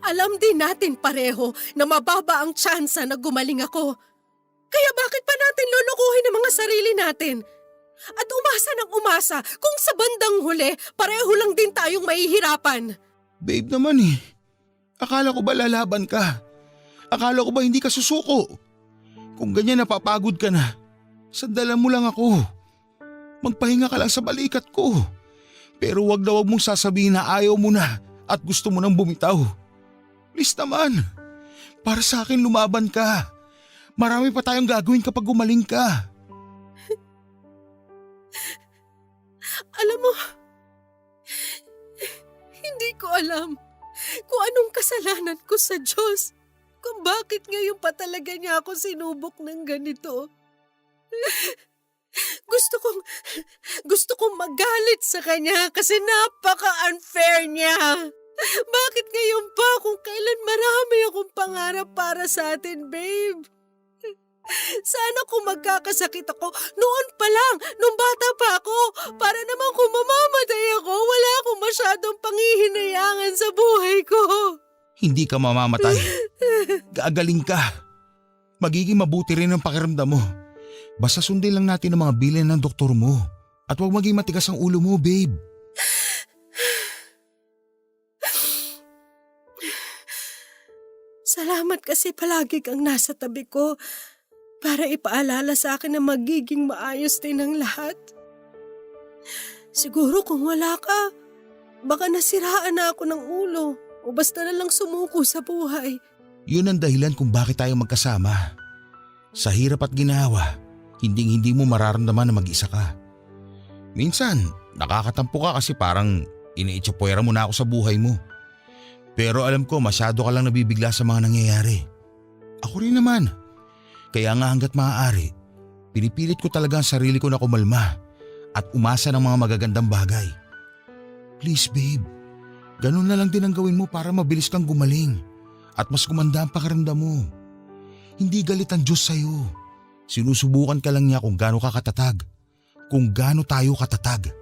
Alam din natin pareho na mababa ang tsansa na gumaling ako. Kaya bakit pa natin lulukuhin ang mga sarili natin? At umasa ng umasa kung sa bandang huli, pareho lang din tayong mahihirapan. Babe naman eh. Akala ko ba lalaban ka? Akala ko ba hindi ka susuko? Kung ganyan napapagod ka na, sandalan mo lang ako. Magpahinga ka lang sa balikat ko. Pero wag na wag mong sasabihin na ayaw mo na at gusto mo nang bumitaw. Please naman, para sa akin lumaban ka. Marami pa tayong gagawin kapag gumaling ka. Alam mo, hindi ko alam kung anong kasalanan ko sa Diyos. Kung bakit ngayon pa talaga niya ako sinubok ng ganito. Gusto kong magalit sa kanya kasi napaka-unfair niya. Bakit ngayon pa kung kailan marami akong pangarap para sa atin, babe? Sana kung magkakasakit ako, noon pa lang, nung bata pa ako, para naman kung mamamatay ako, wala akong masyadong panghihinayangan sa buhay ko. Hindi ka mamamatay. Gagaling ka. Magiging mabuti rin ang pakiramdam mo. Basta sundin lang natin ang mga bilin ng doktor mo. At huwag maging matigas ang ulo mo, babe. Salamat kasi palagi kang nasa tabi ko para ipaalala sa akin na magiging maayos din ang lahat. Siguro kung wala ka, baka nasiraan na ako ng ulo o basta na lang sumuko sa buhay. Yun ang dahilan kung bakit tayo magkasama. Sa hirap at ginawa, hindi mo mararamdaman na mag-isa ka. Minsan, nakakatampo ka kasi parang iniitsapwera mo na ako sa buhay mo. Pero alam ko masyado ka lang nabibigla sa mga nangyayari. Ako rin naman. Kaya nga hanggat maaari, pinipilit ko talaga ang sarili ko na kumalma at umasa ng mga magagandang bagay. Please babe, ganun na lang din ang gawin mo para mabilis kang gumaling at mas gumanda ang pakiramdam mo. Hindi galit ang Diyos sa'yo. Sinusubukan ka lang niya kung gaano ka katatag, kung gaano tayo katatag.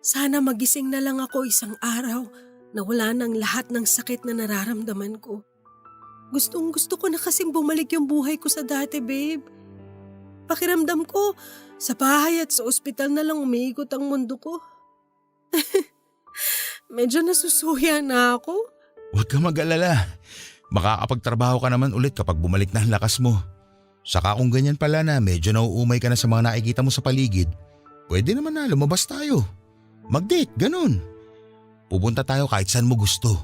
Sana magising na lang ako isang araw na wala nang lahat ng sakit na nararamdaman ko. Gusto ko na kasing bumalik yung buhay ko sa dati, babe. Pakiramdam ko, sa bahay at sa ospital na lang umiikot ang mundo ko. Medyo nasusuya na ako. Huwag ka mag-alala. Makakapagtrabaho ka naman ulit kapag bumalik na ang lakas mo. Saka kung ganyan pala na medyo nauumay ka na sa mga nakikita mo sa paligid, pwede naman na lumabas tayo. Mag-date, ganun. Pupunta tayo kahit saan mo gusto.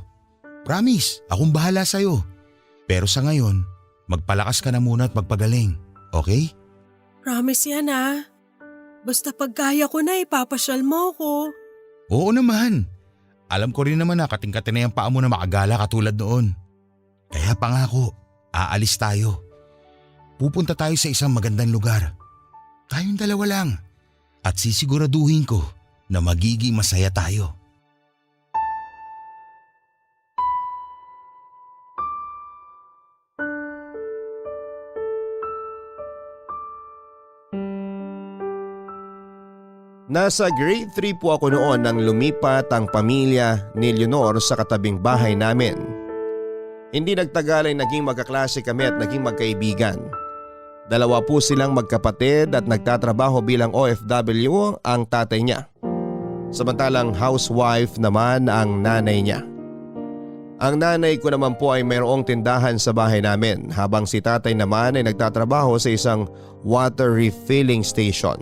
Promise, akong bahala sa'yo. Pero sa ngayon, magpalakas ka na muna at magpagaling, okay? Promise yan ah. Basta pag kaya ko na ipapasyal mo ko. Oo naman. Alam ko rin naman na kating-kating na yung paa mo na makagala katulad noon. Kaya pangako, aalis tayo. Pupunta tayo sa isang magandang lugar. Tayong dalawa lang. At sisiguraduhin ko na magiging masaya tayo. Nasa grade 3 po ako noon nang lumipat ang pamilya ni Leonor sa katabing bahay namin. Hindi nagtagal ay naging magkaklase kami at naging magkaibigan. Dalawa po silang magkapatid at nagtatrabaho bilang OFW ang tatay niya. Samantalang housewife naman ang nanay niya. Ang nanay ko naman po ay mayroong tindahan sa bahay namin habang si tatay naman ay nagtatrabaho sa isang water refilling station.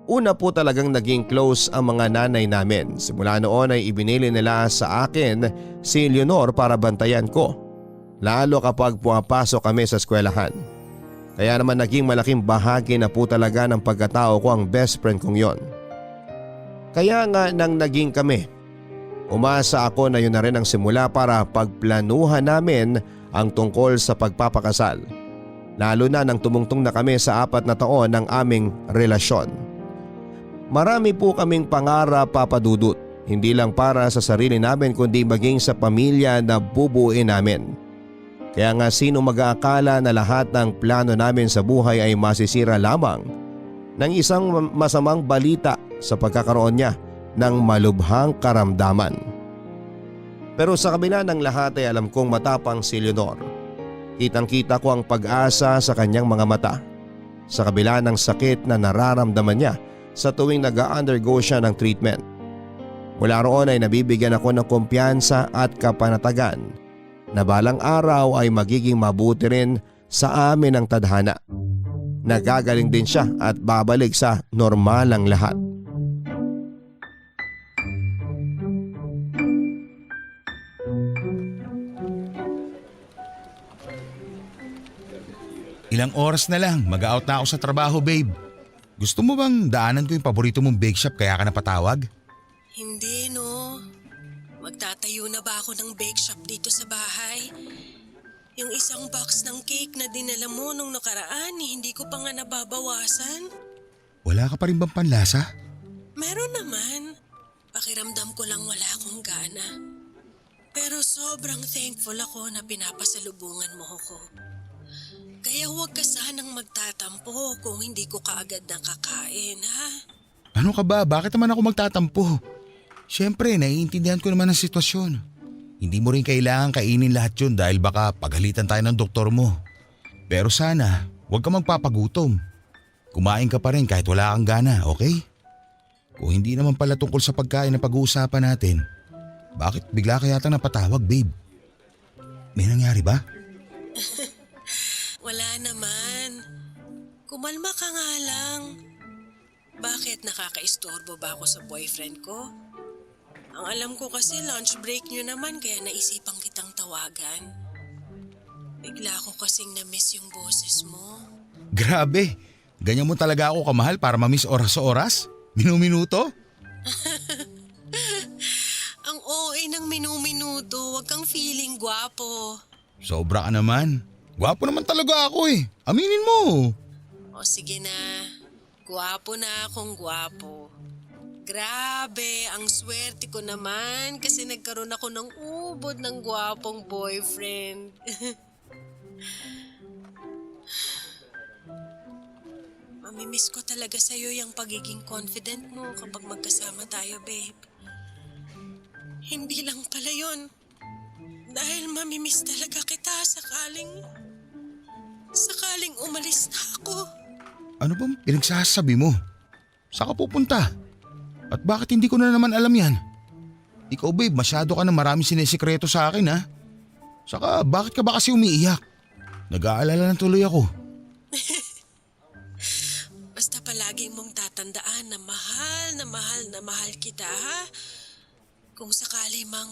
Una po talagang naging close ang mga nanay namin. Simula noon ay ibinili nila sa akin si Leonor para bantayan ko. Lalo kapag pumapasok kami sa eskwelahan. Kaya naman naging malaking bahagi na po talaga ng pagkatao ko ang best friend kong yon. Kaya nga nang naging kami, Umasa ako na yun na rin ang simula para pagplanuhan namin ang tungkol sa pagpapakasal. Lalo na nang tumungtong na kami sa 4 na taon ng aming relasyon. Marami po kaming pangarap, Papa Dudut. Hindi lang para sa sarili namin kundi maging sa pamilya na bubuuin namin. Kaya nga sino mag-aakala na lahat ng plano namin sa buhay ay masisira lamang ng isang masamang balita sa pagkakaroon niya ng malubhang karamdaman. Pero sa kabila ng lahat ay alam kong matapang si Leonor. Kitang-kita ko ang pag-asa sa kanyang mga mata. Sa kabila ng sakit na nararamdaman niya sa tuwing nag-undergo siya ng treatment. Mula roon ay nabibigyan ako ng kumpiyansa at kapanatagan na balang araw ay magiging mabuti rin sa amin ang tadhana. Nagagaling din siya at babalik sa normal ang lahat. Ilang oras na lang, mag-out na ako sa trabaho, babe. Gusto mo bang daanan ko yung paborito mong bake shop kaya ka napatawag? Hindi no. Magtatayo na ba ako ng bake shop dito sa bahay? Yung isang box ng cake na dinala mo nung nakaraan, hindi ko pa nga nababawasan. Wala ka pa rin bang panlasa? Meron naman. Pakiramdam ko lang wala akong gana. Pero sobrang thankful ako na pinapasalubungan mo ako. Kaya huwag ka sanang magtatampo kung hindi ko kaagad nakakain, ha? Ano ka ba? Bakit naman ako magtatampo? Siyempre, naiintindihan ko naman ang sitwasyon. Hindi mo rin kailangan kainin lahat yun dahil baka pagalitan tayo ng doktor mo. Pero sana, huwag ka magpapagutom. Kumain ka pa rin kahit wala kang gana, okay? Kung hindi naman pala tungkol sa pagkain na pag-uusapan natin, bakit bigla ka yata napatawag, babe? May nangyari ba? Wala naman. Kumalma ka nga lang. Bakit nakaka-istorbo ba ako sa boyfriend ko? Ang alam ko kasi lunch break nyo naman kaya naisipang kitang tawagan. Bigla ko kasing na-miss yung boses mo. Grabe! Ganyan mo talaga ako kamahal para mamiss oras sa oras? Minuminuto? Ang OA ng minuminuto, wag kang feeling gwapo. Sobra ka naman. Gwapo naman talaga ako eh. Aminin mo. O sige na, gwapo na akong gwapo. Grabe, ang swerte ko naman kasi nagkaroon ako ng ubod ng gwapong boyfriend. Mamimiss ko talaga sa'yo yung pagiging confident mo kapag magkasama tayo, babe. Hindi lang pala yun. Dahil mamimiss talaga kita sakaling umalis na ako. Ano bang pinagsasabi mo? Saan ka pupunta? At bakit hindi ko na naman alam yan? Ikaw babe, masyado ka na maraming sinisikreto sa akin ha. Saka bakit ka ba kasi umiiyak? Nag-aalala na tuloy ako. Basta palagi mong tatandaan na mahal kita ha. Kung sakali mang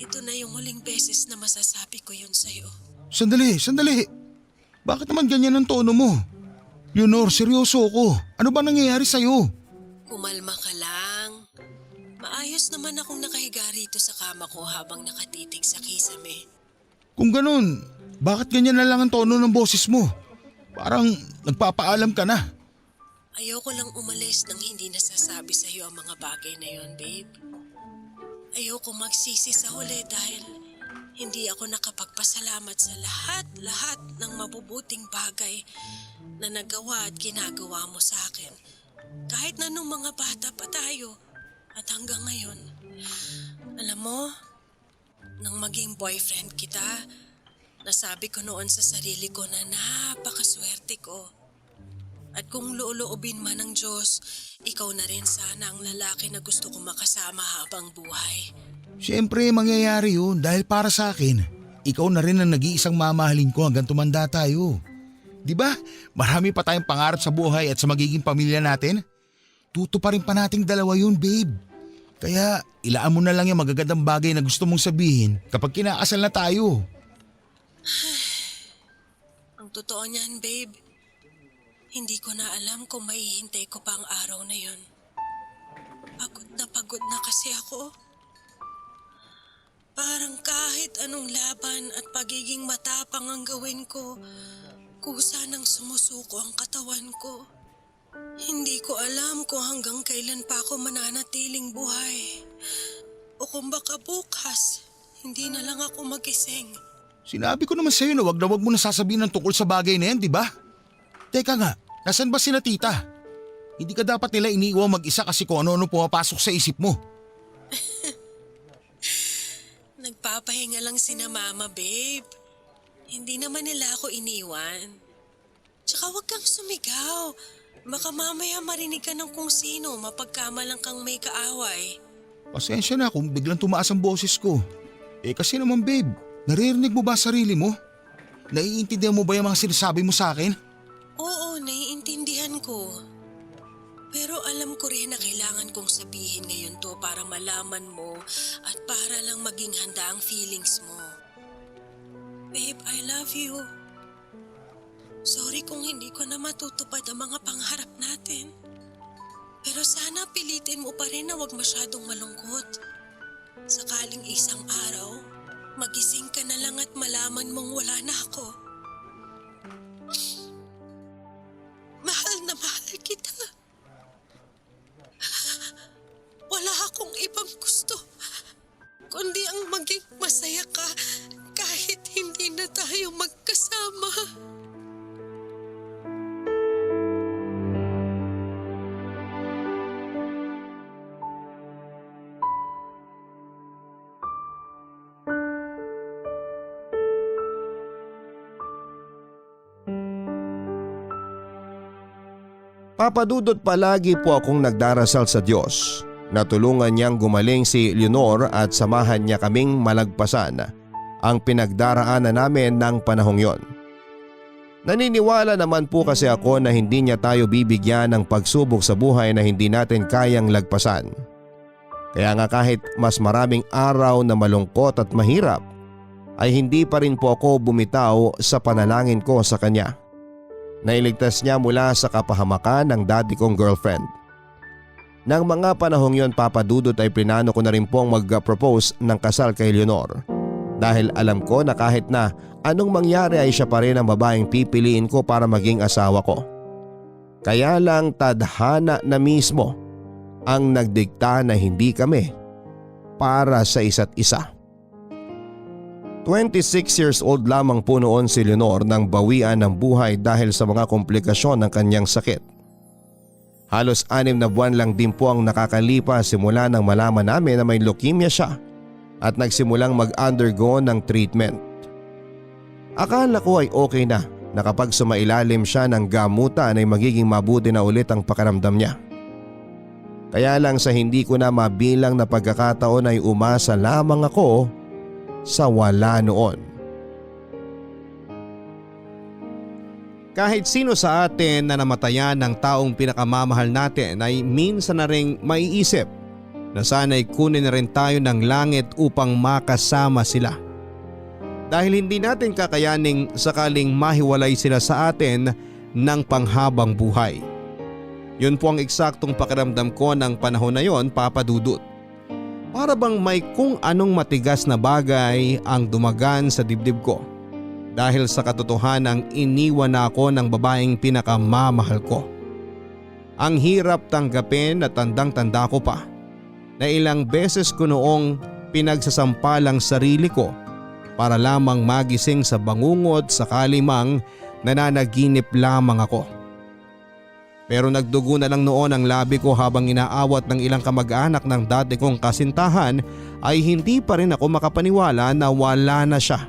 ito na yung huling beses na masasabi ko yun sa'yo. Sandali. Bakit naman ganyan ang tono mo? Leonor, seryoso ako. Ano ba nangyayari sa'yo? Kumalma ka lang. Maayos naman akong nakahiga rito sa kama ko habang nakatitig sa kisame. Kung ganun, bakit ganyan na lang ang tono ng boses mo? Parang nagpapaalam ka na. Ayoko lang umalis nang hindi nasasabi sa'yo ang mga bagay na yon, babe. Ayoko magsisi sa huli dahil hindi ako nakapagpasalamat sa lahat ng mabubuting bagay na nagawa at ginagawa mo sa akin. Kahit na nung mga bata pa tayo at hanggang ngayon. Alam mo, nang maging boyfriend kita, nasabi ko noon sa sarili ko na napakaswerte ko. At kung luuluubin man ng Diyos, ikaw na rin sana ang lalaki na gusto kong makasama habang buhay. Siyempre, mangyayari yun dahil para sa akin, ikaw na rin ang nag-iisang mamahalin ko hanggang tumanda tayo. Di ba? Marami pa tayong pangarap sa buhay at sa magiging pamilya natin. Tutuparin pa nating dalawa yun, babe. Kaya ilaan mo na lang yung magagandang bagay na gusto mong sabihin kapag kinakasal na tayo. Ang totoo niyan, babe, hindi ko na alam kung maihintay ko pa ang araw na yun. Pagod na kasi ako. Parang kahit anong laban at pagiging matapang ang gawin ko, kusa nang sumusuko ang katawan ko. Hindi ko alam kung hanggang kailan pa ako mananatiling buhay. O kung baka bukas, hindi na lang ako magising. Sinabi ko naman sa'yo na wag mo na sasabihin ng tungkol sa bagay na yan, di ba? Teka nga, nasan ba sina tita? Hindi ka dapat nila iniiwan mag-isa kasi kung ano-ano pumapasok sa isip mo. Nagpapahinga lang sina mama, babe. Hindi naman nila ako iniwan. Tsaka huwag kang sumigaw. Baka mamaya marinig ka ng kung sino mapagkamalang kang may kaaway. Pasensya na kung biglang tumaas ang boses ko. Kasi naman babe, naririnig mo ba sarili mo? Naiintindihan mo ba yung mga sinasabi mo sa akin? Oo, naiintindihan ko. Pero alam ko rin na kailangan kong sabihin ngayon to para malaman mo at para lang maging handa ang feelings mo. Babe, I love you. Sorry kung hindi ko na matutupad ang mga pangarap natin. Pero sana pilitin mo pa rin na huwag masyadong malungkot. Sakaling isang araw, magising ka na lang at malaman mong wala na ako. Mahal na mahal kita. Wala akong ibang gusto, kundi ang maging masaya ka kahit hindi na tayo magkasama. Papadudot palagi po akong nagdarasal sa Diyos na tulungan niyang gumaling si Leonor at samahan niya kaming malagpasan ang pinagdaraanan namin ng panahong yon. Naniniwala naman po kasi ako na hindi niya tayo bibigyan ng pagsubok sa buhay na hindi natin kayang lagpasan. Kaya nga kahit mas maraming araw na malungkot at mahirap, ay hindi pa rin po ako bumitaw sa panalangin ko sa kanya. Nailigtas niya mula sa kapahamakan ng dati kong girlfriend. Nang mga panahong yon, papadudot, ay plinano ko na rin pong mag-propose ng kasal kay Leonor. Dahil alam ko na kahit na anong mangyari ay siya pa rin ang babaeng pipiliin ko para maging asawa ko. Kaya lang tadhana na mismo ang nagdikta na hindi kami para sa isa't isa. 26 years old lamang po noon si Leonor nang bawian ng buhay dahil sa mga komplikasyon ng kanyang sakit. Halos 6 na buwan lang din po ang nakakalipas simula nang malaman namin na may leukemia siya at nagsimulang mag-undergo ng treatment. Akala ko ay okay na kapag sumailalim siya ng gamutan ay magiging mabuti na ulit ang pakiramdam niya. Kaya lang sa hindi ko na mabilang na pagkakataon ay umasa lamang ako sa wala noon. Kahit sino sa atin na namatayan ng taong pinakamamahal natin ay minsan na ring maiisip na sana'y kunin na rin tayo ng langit upang makasama sila. Dahil hindi natin kakayaning sakaling mahiwalay sila sa atin ng panghabang buhay. Yun po ang eksaktong pakiramdam ko ng panahon na yon, papadudot. Para bang may kung anong matigas na bagay ang dumagan sa dibdib ko dahil sa katotohanang iniwan na ako ng babaeng pinakamamahal ko. Ang hirap tanggapin at tandang-tanda ko pa na ilang beses ko noong pinagsasampalang sarili ko para lamang magising sa bangungot sakali mang nananaginip lamang ako. Pero nagdugo na lang noon ang labi ko habang inaawat ng ilang kamag-anak ng dati kong kasintahan ay hindi pa rin ako makapaniwala na wala na siya.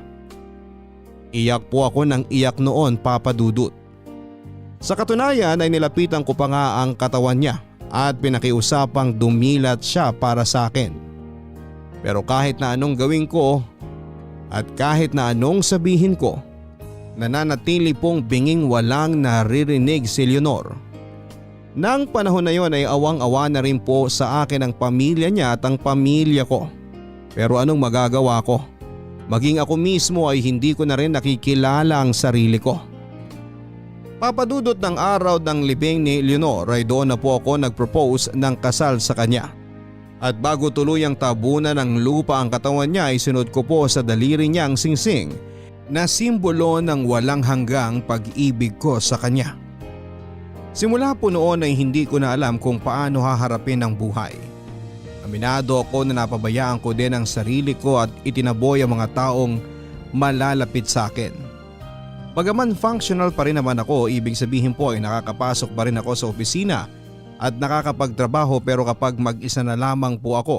Iyak po ako ng iyak noon, papadudot. Sa katunayan ay nilapitan ko pa nga ang katawan niya at pinakiusapang dumilat siya para sa akin. Pero kahit na anong gawin ko at kahit na anong sabihin ko, nananatili pong binging walang naririnig si Leonor. Nang panahon na yon ay awang-awa na rin po sa akin ang pamilya niya at ang pamilya ko. Pero anong magagawa ko? Maging ako mismo ay hindi ko na rin nakikilala ang sarili ko. Papadudot ng araw ng libing ni Leonor ay doon na po ako nag-propose ng kasal sa kanya. At bago tuluyang tabunan ng lupa ang katawan niya ay sinod ko po sa daliri niya ang singsing na simbolo ng walang hanggang pag-ibig ko sa kanya. Simula po noon ay hindi ko na alam kung paano haharapin ang buhay. Aminado ako na napabayaan ko din ang sarili ko at itinaboy ang mga taong malalapit sa akin. Bagaman functional pa rin naman ako, ibig sabihin po ay nakakapasok pa rin ako sa opisina at nakakapagtrabaho, pero kapag mag-isa na lamang po ako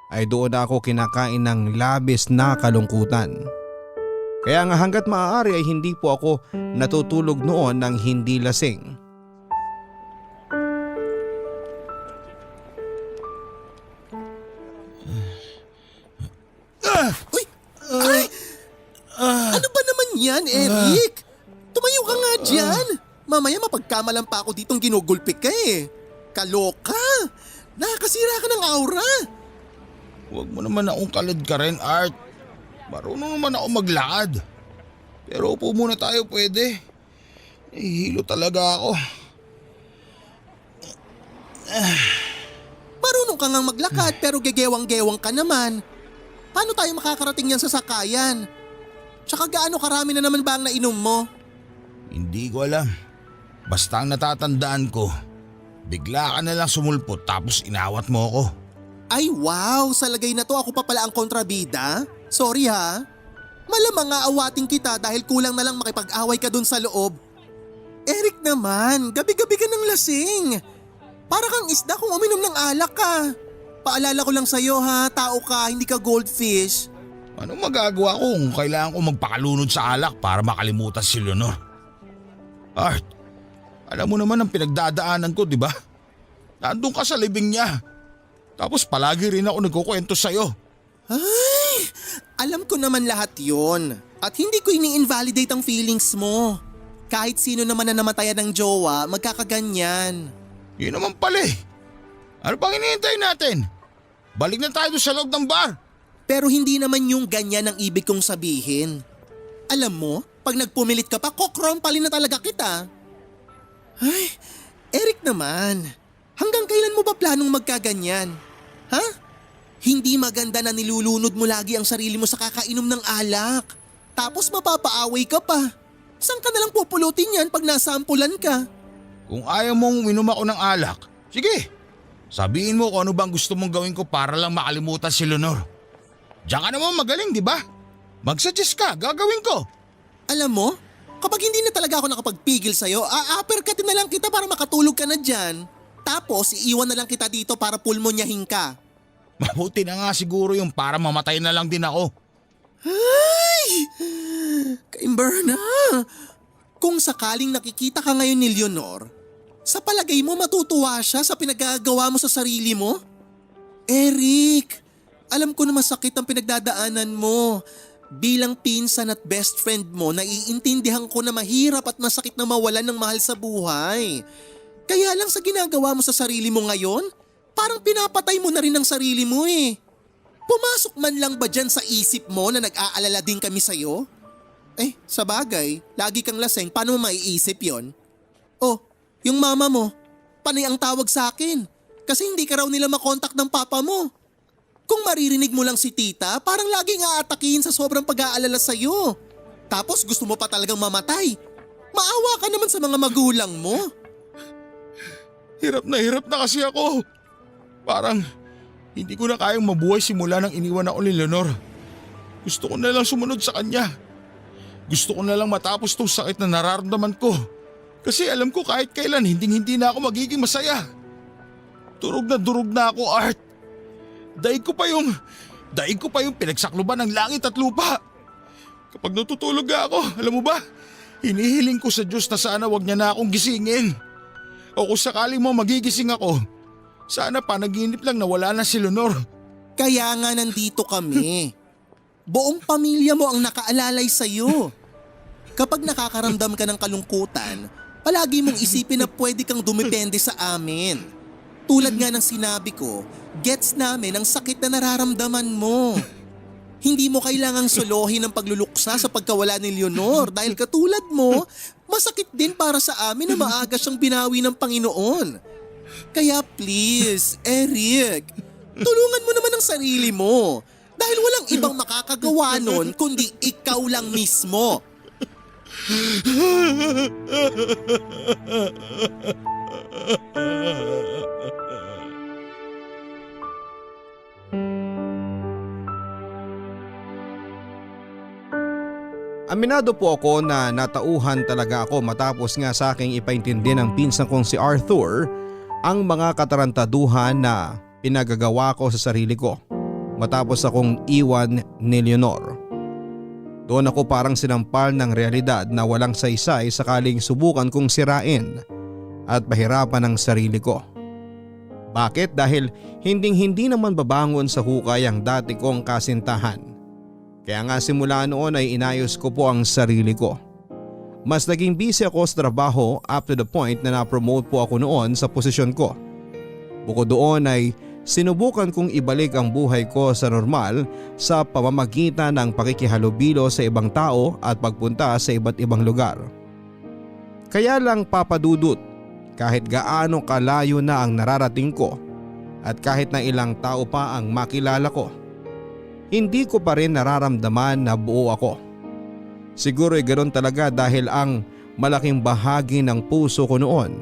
ay doon ako kinakain ng labis na kalungkutan. Kaya nga hanggat maaari ay hindi po ako natutulog noon ng hindi lasing. Ano ba naman yan, Eric? Tumayo ka nga dyan. Mamaya mapagkamalan pa ako ditong ginugulpik ka eh. Kaloka! Nakakasira ka ng aura. Huwag mo naman akong kalad ka rin, Art. Marunong naman ako maglakad. Pero upo muna tayo, pwede. Nahihilo talaga ako. Marunong ka ngang maglakad pero gegewang-gewang ka naman. Paano tayo makakarating yan sa sakayan? Tsaka gaano karami na naman ba ang nainom mo? Hindi ko alam. Basta ang natatandaan ko, bigla ka na lang sumulpot tapos inawat mo ako. Ay wow, sa lagay na to ako pa pala ang kontrabida? Sorry ha. Malamang nga awating kita dahil kulang na lang makipag-away ka dun sa loob. Eric naman, gabi-gabi ka ng lasing. Para kang isda kung uminom ng alak ka. Paalala ko lang sa'yo ha, tao ka, hindi ka goldfish. Anong magagawa ko kung kailangan ko magpakalunod sa alak para makalimutan si Leonor? Art, alam mo naman ang pinagdadaanan ko, di ba? Nandun ka sa libing niya. Tapos palagi rin ako nagkukwento sa'yo. Ay, alam ko naman lahat yon. At hindi ko ini-invalidate ang feelings mo. Kahit sino naman na namatayan ng jowa, magkakaganyan. Yun naman pala eh. Ano pang hinihintay natin? Balik na tayo sa loob ng bar. Pero hindi naman yung ganyan ang ibig kong sabihin. Alam mo, pag nagpumilit ka pa, kokrompalin na talaga kita. Ay, Eric naman, hanggang kailan mo ba planong magkaganyan? Ha? Hindi maganda na nilulunod mo lagi ang sarili mo sa kakainom ng alak. Tapos mapapaaway ka pa. Saan ka nalang pupulutin yan pag nasampulan ka? Kung ayaw mong uminom ako ng alak, sige. Sabihin mo kung ano bang gusto mong gawin ko para lang makalimutan si Leonor. Diyan ka naman magaling, di ba? Mag-suggest ka, gagawin ko. Alam mo, kapag hindi na talaga ako nakapagpigil sa'yo, a-uppercutin na lang kita para makatulog ka na dyan. Tapos iiwan na lang kita dito para pulmonyahin ka. Mabuti na nga siguro yung para mamatay na lang din ako. Ay! Kaimber na! Kung sakaling nakikita ka ngayon ni Leonor, sa palagay mo matutuwa siya sa pinagagawa mo sa sarili mo? Eric, alam ko na masakit ang pinagdadaanan mo. Bilang pinsan at best friend mo, naiintindihan ko na mahirap at masakit na mawalan ng mahal sa buhay. Kaya lang sa ginagawa mo sa sarili mo ngayon, parang pinapatay mo na rin ang sarili mo eh. Pumasok man lang ba dyan sa isip mo na nag-aalala din kami sa'yo? Eh, sa bagay, lagi kang laseng, paano mo maiisip yon? Oh, yung mama mo, panay ang tawag sa akin kasi hindi ka raw nila makontak ng papa mo. Kung maririnig mo lang si tita, parang laging aatakihin sa sobrang pag-aalala sa'yo. Tapos gusto mo pa talagang mamatay. Maawa ka naman sa mga magulang mo. Hirap na kasi ako. Parang hindi ko na kayang mabuhay simula nang iniwan ako ni Leonor. Gusto ko na lang sumunod sa kanya. Gusto ko na lang matapos tong sakit na nararamdaman ko. Kasi alam ko kahit kailan hindi na ako magiging masaya. Durog na ako, Art. Daig ko pa yung pinagsakluban ng langit at lupa. Kapag natutulog ako, alam mo ba, hinihiling ko sa Diyos na sana wag niya na akong gisingin. O kung sakali mo magigising ako, sana panaginip lang na wala na si Leonor. Kaya nga nandito kami. Buong pamilya mo ang nakaalalay sa'yo. Kapag nakakaramdam ka ng kalungkutan, palagi mong isipin na pwede kang dumepende sa amin. Tulad nga ng sinabi ko, gets namin ang sakit na nararamdaman mo. Hindi mo kailangang solohin ang pagluluksa sa pagkawala ni Leonor dahil katulad mo, masakit din para sa amin na maaga siyang binawi ng Panginoon. Kaya please, Eric, tulungan mo naman ang sarili mo. Dahil walang ibang makakagawa nun kundi ikaw lang mismo. Aminado po ako na natauhan talaga ako matapos nga sa aking ipaintindi ng pinsan kong si Arthur ang mga katarantaduhan na pinagagawa ko sa sarili ko matapos akong iwan ni Leonor. Doon ako parang sinampal ng realidad na walang saysay sakaling subukan kong sirain at pahirapan ang sarili ko. Bakit? Dahil hindi naman babangon sa hukay ang dati kong kasintahan. Kaya nga simula noon ay inayos ko po ang sarili ko. Mas naging busy ako sa trabaho up to the point na na-promote po ako noon sa posisyon ko. Bukod doon ay sinubukan kong ibalik ang buhay ko sa normal sa pamamagitan ng pakikihalubilo sa ibang tao at pagpunta sa iba't ibang lugar. Kaya lang papadudot, kahit gaano kalayo na ang nararating ko at kahit na ilang tao pa ang makilala ko, hindi ko pa rin nararamdaman na buo ako. Siguro ay ganoon talaga dahil ang malaking bahagi ng puso ko noon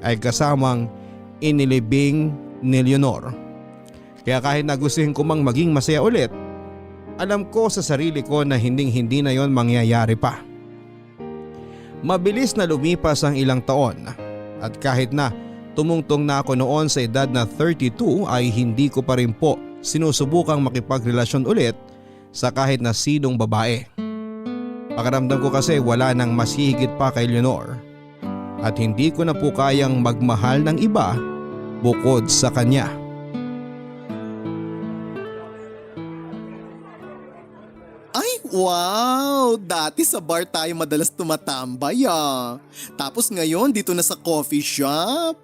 ay kasamang inilibing ni Leonor. Kaya kahit nagustuhin ko mang maging masaya ulit, alam ko sa sarili ko na hindi na yon mangyayari pa. Mabilis na lumipas ang ilang taon at kahit na tumungtong na ako noon sa edad na 32 ay hindi ko pa rin po sinusubukang makipagrelasyon ulit sa kahit na sinong babae. Pakiramdam ko kasi wala nang mas hihigit pa kay Leonor at hindi ko na po kayang magmahal ng iba bukod sa kanya. Ay, wow! Dati sa bar tayo madalas tumatambay Tapos ngayon dito na sa coffee shop.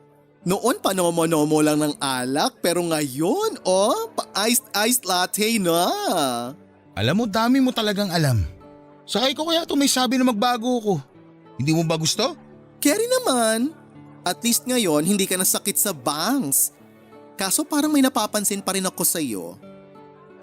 Noon panomo-nomo lang ng alak pero ngayon pa-iced latte na. Alam mo, dami mo talagang alam. Sakay ko kaya ito may sabi na magbago ko. Hindi mo ba gusto? Keri naman. At least ngayon hindi ka nasakit sa bangs. Kaso parang may napapansin pa rin ako sa iyo.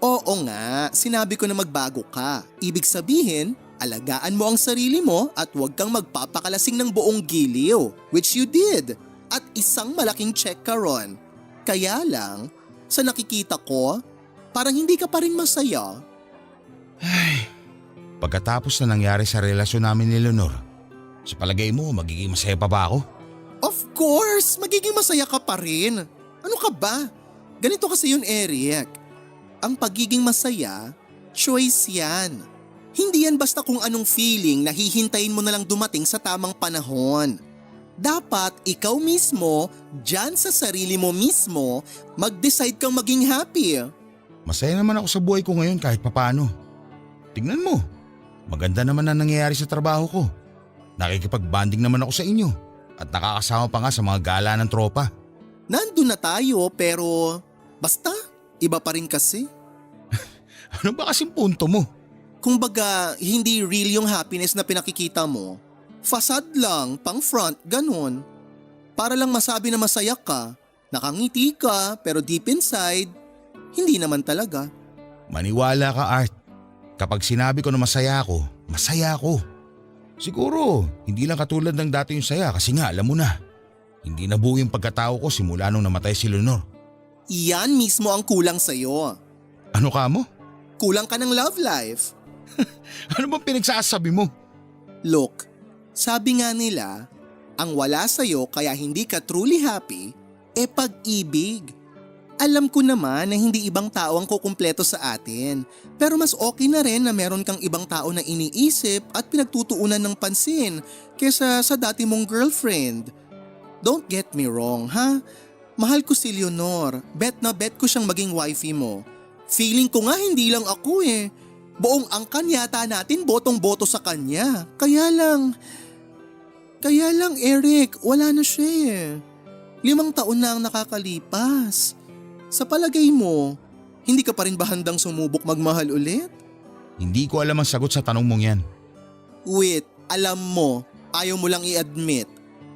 Oo nga, sinabi ko na magbago ka. Ibig sabihin, alagaan mo ang sarili mo at huwag kang magpapakalasing ng buong giliw, which you did. At isang malaking check ka ron. Kaya lang, sa nakikita ko, parang hindi ka pa rin masaya. Ay, pagkatapos na nangyari sa relasyon namin ni Leonor, sa palagay mo magiging masaya pa ba ako? Of course, magiging masaya ka pa rin. Ano ka ba? Ganito kasi yun, Eric. Ang pagiging masaya, choice yan. Hindi yan basta kung anong feeling na hihintayin mo na lang dumating sa tamang panahon. Dapat ikaw mismo, dyan sa sarili mo mismo, mag-decide kang maging happy. Masaya naman ako sa buhay ko ngayon kahit papano. Tingnan mo, maganda naman ang nangyayari sa trabaho ko. Nakikipag-banding naman ako sa inyo at nakakasama pa nga sa mga gala ng tropa. Nandun na tayo pero basta iba pa rin kasi. Ano ba kasing punto mo? Kumbaga, hindi real yung happiness na pinakikita mo. Facade lang, pang front, ganun. Para lang masabi na masaya ka, nakangiti ka pero deep inside, hindi naman talaga. Maniwala ka, Art. Kapag sinabi ko na masaya ako, masaya ako. Siguro, hindi lang katulad ng dati yung saya kasi nga alam mo na. Hindi nabuo yung pagkatao ko simula nung namatay si Leonor. Iyan mismo ang kulang sa'yo. Ano ka mo? Kulang ka ng love life. Ano bang pinagsasabi mo? Look, sabi nga nila, ang wala sa'yo kaya hindi ka truly happy, pag-ibig. Alam ko naman na hindi ibang tao ang kukumpleto sa atin, pero mas okay na rin na meron kang ibang tao na iniisip at pinagtutuunan ng pansin kesa sa dati mong girlfriend. Don't get me wrong, ha? Mahal ko si Leonor, bet na bet ko siyang maging wifey mo. Feeling ko nga hindi lang ako Buong angkan yata natin botong-boto sa kanya. Kaya lang Eric, wala na siya 5 taon na ang nakakalipas. Sa palagay mo, hindi ka pa rin ba handang sumubok magmahal ulit? Hindi ko alam ang sagot sa tanong mong yan. Wait, alam mo, ayaw mo lang i-admit.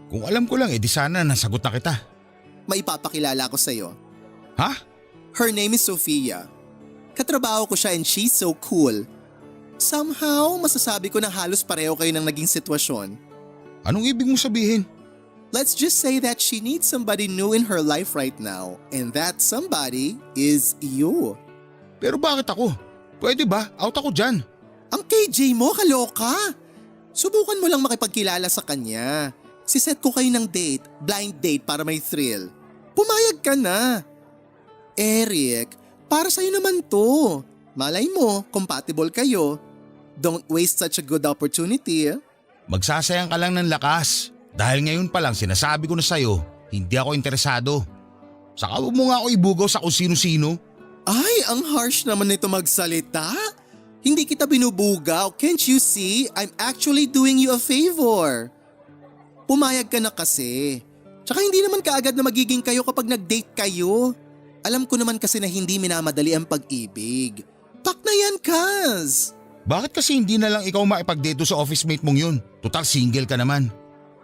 Kung alam ko lang, di sana nasagot na kita. Maipapakilala ko sa'yo. Ha? Her name is Sofia. Katrabaho ko siya and she's so cool. Somehow, masasabi ko na halos pareho kayo ng naging sitwasyon. Anong ibig mong sabihin? Let's just say that she needs somebody new in her life right now and that somebody is you. Pero bakit ako? Pwede ba? Out ako dyan. Ang KJ mo, kaloka! Subukan mo lang makipagkilala sa kanya. Siset ko kayo ng date, blind date para may thrill. Pumayag ka na. Eric, para sa'yo naman to. Malay mo, compatible kayo. Don't waste such a good opportunity. Magsasayang ka lang ng lakas. Dahil ngayon pa lang sinasabi ko na sa'yo, hindi ako interesado. Saka huwag mo nga ako ibugaw sa kung sino-sino. Ay, ang harsh naman nito magsalita. Hindi kita binubugaw. Can't you see? I'm actually doing you a favor. Pumayag ka na kasi. Tsaka hindi naman kaagad na magiging kayo kapag nag-date kayo. Alam ko naman kasi na hindi minamadali ang pag-ibig. Pak na yan, Kaz. Bakit kasi hindi na lang ikaw maipag-date sa office mate mong yun? Total single ka naman.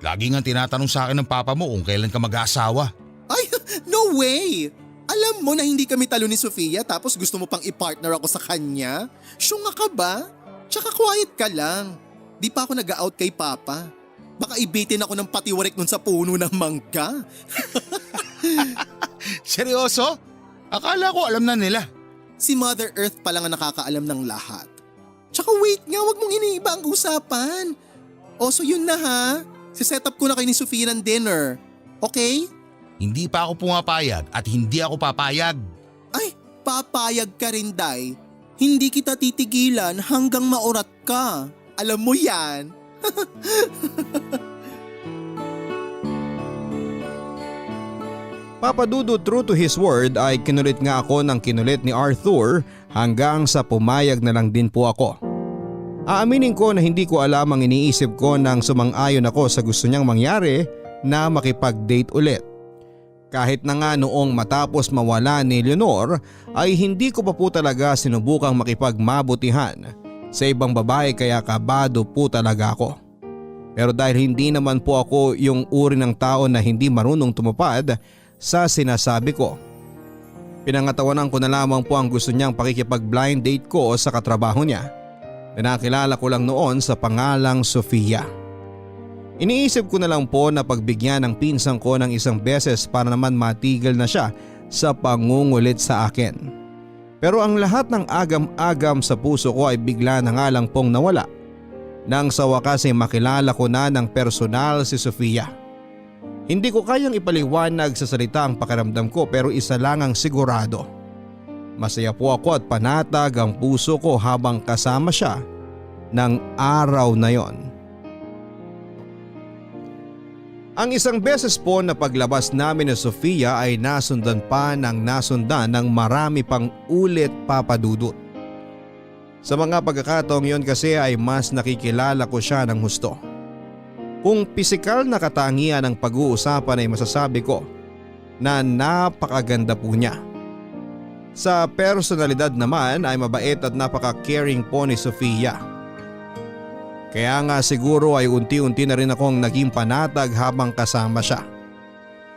Lagi nga tinatanong sa akin ng papa mo kung kailan ka mag-aasawa. Ay, no way! Alam mo na hindi kami talo ni Sofia tapos gusto mo pang i-partner ako sa kanya? Syunga ka ba? Tsaka quiet ka lang. Di pa ako nag-out kay papa. Baka ibitin ako ng patiwarik nun sa puno ng mangga. Seryoso? Akala ko alam na nila. Si Mother Earth pa lang ang nakakaalam ng lahat. Tsaka wait nga, wag mong iniiba ang usapan. O so yun na ha. Siset up ko na kayo ni Sofia ng dinner. Okay? Hindi pa ako pumapayag at hindi ako papayag. Ay, papayag ka rin, Day. Hindi kita titigilan hanggang maurat ka. Alam mo yan. Papa Dudu, true to his word, ay kinulit nga ako ng kinulit ni Arthur hanggang sa pumayag na lang din po ako. Aaminin ko na hindi ko alam ang iniisip ko nang sumang-ayon ako sa gusto niyang mangyari na makipag-date ulit. Kahit na nga noong matapos mawala ni Leonor ay hindi ko pa po talaga sinubukang makipagmabutihan sa ibang babae kaya kabado po talaga ako. Pero dahil hindi naman po ako yung uri ng tao na hindi marunong tumupad sa sinasabi ko, pinangatawanan ko na lamang po ang gusto niyang pakikipag-blind date ko sa katrabaho niya. Nakilala ko lang noon sa pangalang Sofia. Iniisip ko na lang po na pagbigyan ng pinsan ko ng isang beses para naman matigil na siya sa pangungulit sa akin. Pero ang lahat ng agam-agam sa puso ko ay bigla na nga lang pong nawala nang sa wakas ay makilala ko na ng personal si Sofia. Hindi ko kayang ipaliwanag sa salita ang pakiramdam ko pero isa lang ang sigurado. Masaya po ako at panatag ang puso ko habang kasama siya ng araw na yon. Ang isang beses po na paglabas namin ni Sofia ay nasundan pa ng nasundan ng marami pang ulit, Papa Dudut. Sa mga pagkakataong yon kasi ay mas nakikilala ko siya ng husto. Kung pisikal na katangian ang pag-uusapan ay masasabi ko na napakaganda po niya. Sa personalidad naman ay mabait at napaka-caring po ni Sofia. Kaya nga siguro ay unti-unti na rin akong naging panatag habang kasama siya.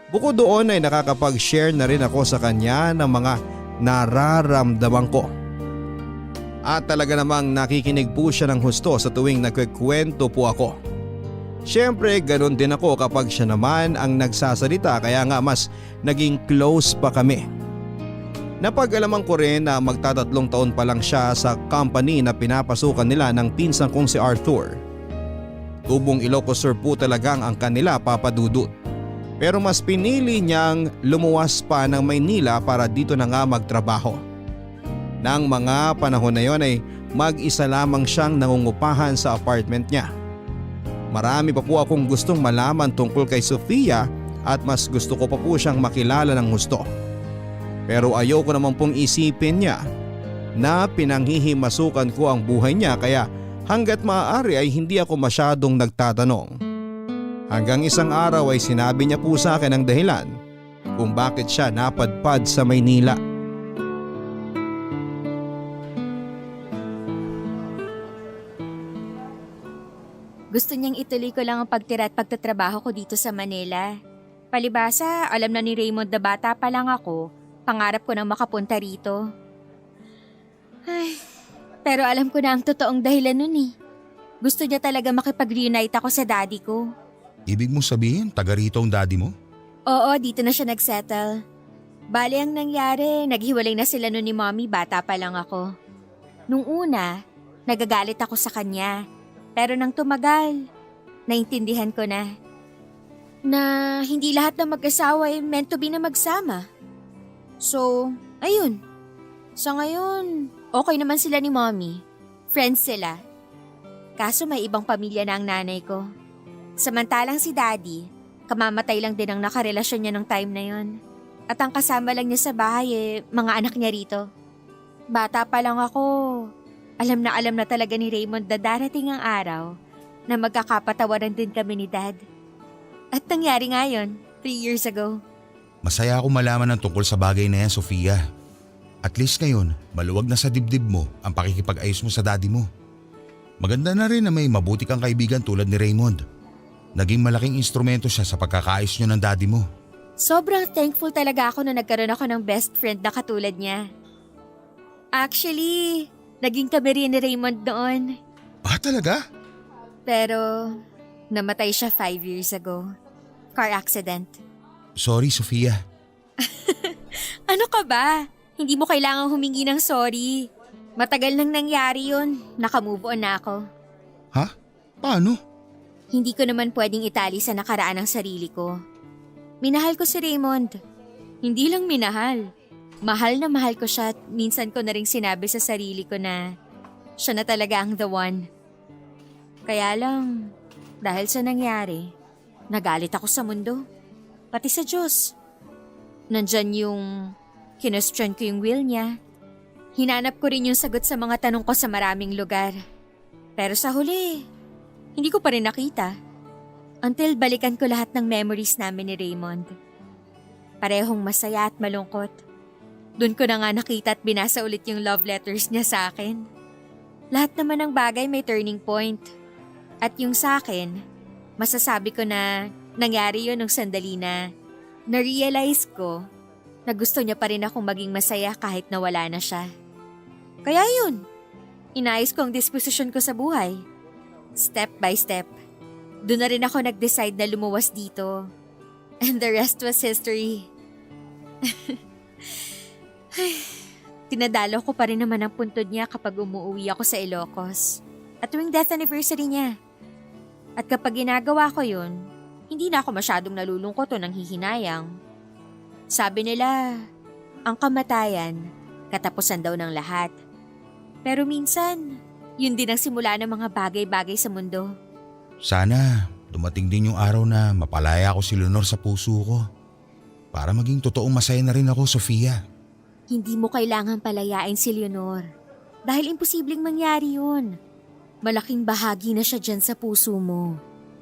Bukod doon ay nakakapag-share na rin ako sa kanya ng mga nararamdaman ko. At talaga namang nakikinig po siya ng husto sa tuwing nagkikwento po ako. Siyempre ganun din ako kapag siya naman ang nagsasalita kaya nga mas naging close pa kami. Napag-alaman ko rin na magtatatlong taon pa lang siya sa company na pinapasukan nila ng pinsan kong si Arthur. Tubong Ilocos Sur po talagang ang kanila, Papa Dudut. Pero mas pinili niyang lumuwas pa ng Maynila para dito na nga magtrabaho. Nang mga panahon na yon ay mag-isa lamang siyang nangungupahan sa apartment niya. Marami pa po akong gustong malaman tungkol kay Sofia at mas gusto ko pa po siyang makilala ng husto. Pero ayoko naman pong isipin niya na pinanghihimasukan ko ang buhay niya kaya hanggat maaari ay hindi ako masyadong nagtatanong. Hanggang isang araw ay sinabi niya po sa akin ang dahilan kung bakit siya napadpad sa Maynila. Gusto niyang ituloy ko lang ang pagtira at pagtatrabaho ko dito sa Manila. Palibasa, alam na ni Raymond na bata pa lang ako, pangarap ko nang makapunta rito. Ay, pero alam ko na ang totoong dahilan nun eh. Gusto niya talaga makipag-reunite ako sa daddy ko. Ibig mo sabihin, taga rito ang daddy mo? Oo, dito na siya nagsettle. Bale ang nangyari, naghiwalay na sila nun ni mommy, bata pa lang ako. Nung una, nagagalit ako sa kanya. Pero nang tumagal, naintindihan ko na hindi lahat ng mag-asawa ay meant to be na magsama. So, ayun. Sa ngayon, okay naman sila ni mommy. Friends sila. Kaso may ibang pamilya na ang nanay ko. Samantalang si daddy, kamamatay lang din ang nakarelasyon niya ng time na yon. At ang kasama lang niya sa bahay mga anak niya rito. Bata pa lang ako. Alam na talaga ni Raymond na darating ang araw na magkakapatawaran din kami ni dad. At nangyari nga yun, 3 years ago. Masaya ako malaman ng tungkol sa bagay na yan, Sofia. At least ngayon, maluwag na sa dibdib mo ang pakikipag-ayos mo sa daddy mo. Maganda na rin na may mabuti kang kaibigan tulad ni Raymond. Naging malaking instrumento siya sa pagkakaayos niyo ng daddy mo. Sobrang thankful talaga ako na nagkaroon ako ng best friend na katulad niya. Actually, naging kami rin ni Raymond noon. Ah, talaga? Pero namatay siya 5 years ago. Car accident. Sorry, Sofia. Ano ka ba? Hindi mo kailangang humingi ng sorry. Matagal nang nangyari yun. Nakamove on na ako. Ha? Paano? Hindi ko naman pwedeng itali sa nakaraan ng sarili ko. Minahal ko si Raymond. Hindi lang minahal. Mahal na mahal ko siya at minsan ko na rin sinabi sa sarili ko na siya na talaga ang the one. Kaya lang, dahil sa nangyari, nagalit ako sa mundo. Pati sa Diyos. Nandyan yung kinwestiyon ko yung will niya. Hinanap ko rin yung sagot sa mga tanong ko sa maraming lugar. Pero sa huli, hindi ko pa rin nakita. Until balikan ko lahat ng memories namin ni Raymond. Parehong masaya at malungkot. Doon ko na nga nakita at binasa ulit yung love letters niya sa akin. Lahat naman ng bagay may turning point. At yung sa akin, masasabi ko na nangyari yun nung sandali na na-realize ko na gusto niya pa rin akong maging masaya kahit nawala na siya. Kaya yun, inayos ko ang disposisyon ko sa buhay. Step by step. Doon na rin ako nag-decide na lumuwas dito. And the rest was history. Tinadalo ko pa rin naman ang puntod niya kapag umuwi ako sa Ilocos. At tuwing death anniversary niya. At kapag ginagawa ko yun, hindi na ako masyadong nalulungkot o nanghihinayang. Sabi nila, ang kamatayan, katapusan daw ng lahat. Pero minsan, yun din ang simula ng mga bagay-bagay sa mundo. Sana dumating din yung araw na mapalaya ko si Leonor sa puso ko. Para maging totoong masaya na rin ako, Sofia. Hindi mo kailangang palayain si Leonor. Dahil imposibleng mangyari yun. Malaking bahagi na siya dyan sa puso mo.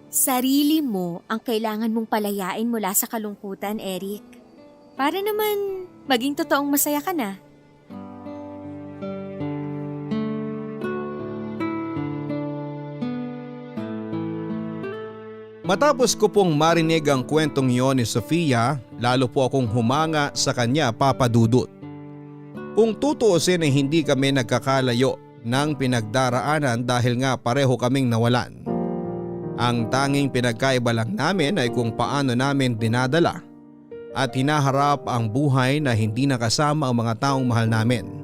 Sarili mo ang kailangan mong palayain mula sa kalungkutan, Eric. Para naman maging totoong masaya ka na. Matapos ko pong marinig ang kwentong yon ni Sofia, lalo po akong humanga sa kanya, Papa Dudut. Kung tutuusin ay hindi kami nagkakalayo ng pinagdaraanan dahil nga pareho kaming nawalan. Ang tanging pinagkaiba lang namin ay kung paano namin dinadala at hinaharap ang buhay na hindi nakasama ang mga taong mahal namin.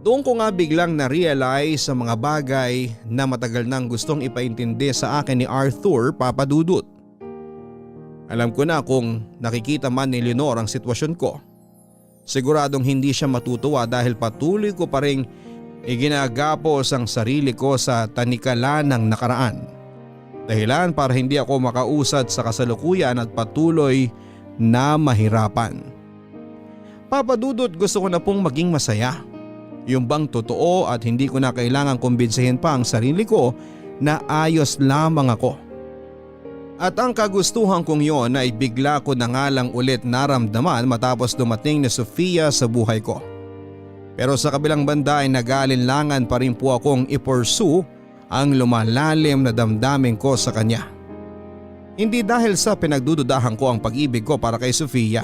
Doon ko nga biglang na-realize sa mga bagay na matagal nang gustong ipaintindi sa akin ni Arthur, Papa Dudut. Alam ko na kung nakikita man ni Leonor ang sitwasyon ko. Siguradong hindi siya matutuwa dahil patuloy ko pa ring iginagapos ang sarili ko sa tanikala ng nakaraan. Dahilan para hindi ako makausad sa kasalukuyan at patuloy na mahirapan. Papa Dudut, gusto ko na pong maging masaya. Yung bang totoo at hindi ko na kailangang kumbinsihin pa ang sarili ko na ayos lamang ako. At ang kagustuhan kong yon ay bigla ko na nga lang ulit naramdaman matapos dumating ni Sofia sa buhay ko. Pero sa kabilang banda ay nag-aalinlangan pa rin po akong i-pursue ang lumalalim na damdamin ko sa kanya. Hindi dahil sa pinagdududahan ko ang pag-ibig ko para kay Sofia,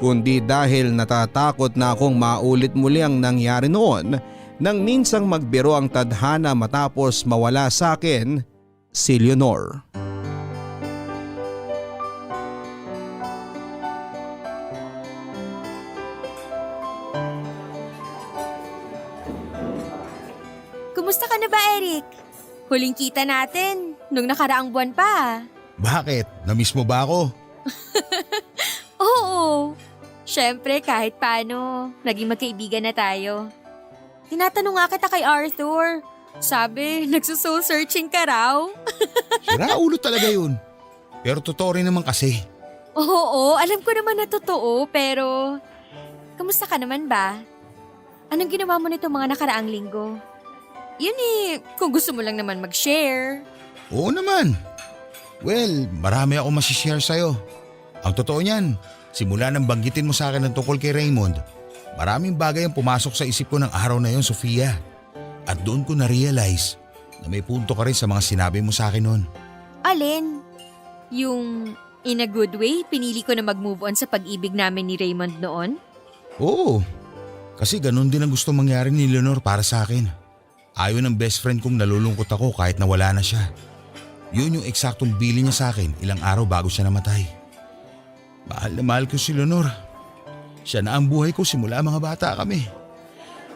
kundi dahil natatakot na akong maulit muli ang nangyari noon nang minsang magbiro ang tadhana matapos mawala sa akin si Leonor. Kumusta ka na ba, Eric? Huling kita natin nung nakaraang buwan pa. Bakit? Namiss mo ba ako? Oo. Siyempre, kahit paano, naging magkaibigan na tayo. Tinatanong nga kita kay Arthur. Sabi, nagsusoul searching ka raw. Sira ulo talaga yun. Pero totoo rin naman kasi. Oo, alam ko naman na totoo, pero kamusta ka naman ba? Anong ginawa mo nito mga nakaraang linggo? Yun kung gusto mo lang naman mag-share. Oo naman. Well, marami ako masishare sa'yo. Ang totoo niyan, simula nang banggitin mo sa akin ng tungkol kay Raymond, maraming bagay ang pumasok sa isip ko ng araw na yon, Sofia. At doon ko na-realize na may punto ka rin sa mga sinabi mo sa akin noon. Alin? Yung in a good way, pinili ko na mag-move on sa pag-ibig namin ni Raymond noon? Oo, kasi ganun din ang gusto mangyari ni Leonor para sa akin. Ayaw ng best friend kong nalulungkot ako kahit nawala na siya. Yun yung eksaktong bili niya sa akin ilang araw bago siya namatay. Mahal na mahal ko si Leonor. Siya na ang buhay ko simula mga bata kami.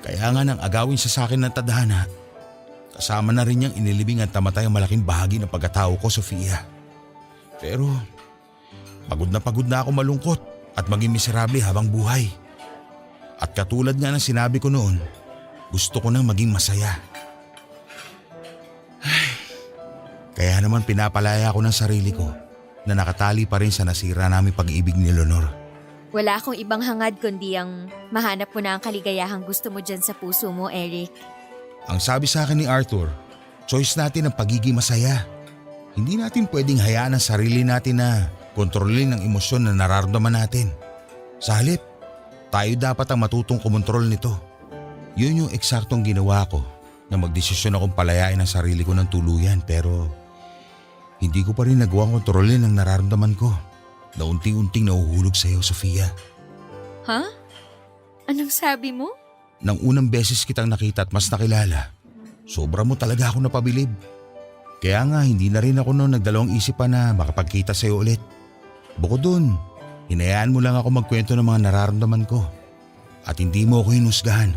Kaya nga nang agawin siya sa akin ng tadhana, kasama na rin niyang inilibing at tamatay ang malaking bahagi ng pagkatao ko, Sofia. Pero pagod na ako malungkot at maging miserable habang buhay. At katulad nga ng sinabi ko noon, gusto ko nang maging masaya. Kaya naman pinapalaya ko ng sarili ko na nakatali pa rin sa nasira naming pag-ibig ni Leonor. Wala akong ibang hangad kundi ang mahanap mo na ang kaligayahang gusto mo dyan sa puso mo, Eric. Ang sabi sa akin ni Arthur, choice natin ang pagiging masaya. Hindi natin pwedeng hayaan ang sarili natin na kontrolin ang emosyon na nararamdaman natin. Sa halip, tayo dapat ang matutong kumontrol nito. Yun yung eksaktong ginawa ko na magdesisyon akong palayain ang sarili ko ng tuluyan, pero hindi ko pa rin nagawang kontrolin ang nararamdaman ko na unti-unting nahuhulog sa iyo, Sofia. Ha? Anong sabi mo? Nang unang beses kitang nakita at mas nakilala, sobra mo talaga ako napabilib. Kaya nga hindi na rin ako noon nagdalawang isip pa na makapagkita sa iyo ulit. Bukod dun, hinayaan mo lang ako magkwento ng mga nararamdaman ko at hindi mo ako hinusgahan.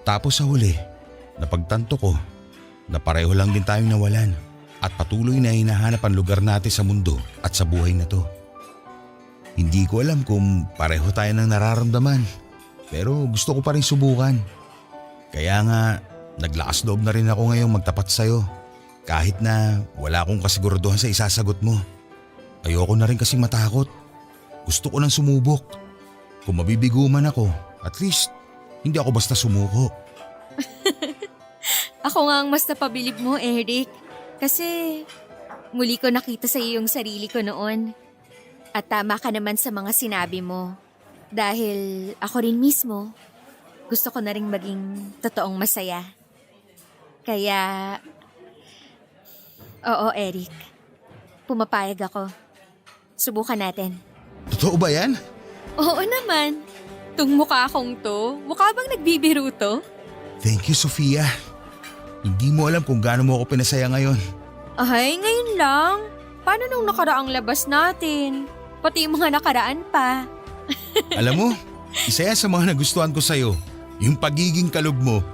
Tapos sa huli, napagtanto ko na pareho lang din tayong nawalan at patuloy na hinahanap ang lugar natin sa mundo at sa buhay na to. Hindi ko alam kung pareho tayo ng nararamdaman, pero gusto ko pa rin subukan. Kaya nga, naglakas loob na rin ako ngayong magtapat sa'yo kahit na wala akong kasiguraduhan sa isasagot mo. Ayoko na rin kasi matakot. Gusto ko nang sumubok. Kung mabibigo man ako, at least hindi ako basta sumuko. Ako nga ang mas napabilib mo, Eric. Kasi muli ko nakita sa iyo yung sarili ko noon. At tama ka naman sa mga sinabi mo. Dahil ako rin mismo, gusto ko na rin maging totoong masaya. Kaya, oo Eric, pumapayag ako. Subukan natin. Totoo ba yan? Oo naman. Tung mukha akong to, mukha bang nagbibiro to? Thank you, Sofia. Hindi mo alam kung gaano mo ako pinasaya ngayon. Ay, ngayon lang. Paano nung nakaraang labas natin? Pati yung mga nakaraan pa. Alam mo, isa yan sa mga nagustuhan ko sa'yo. Yung pagiging kalog mo.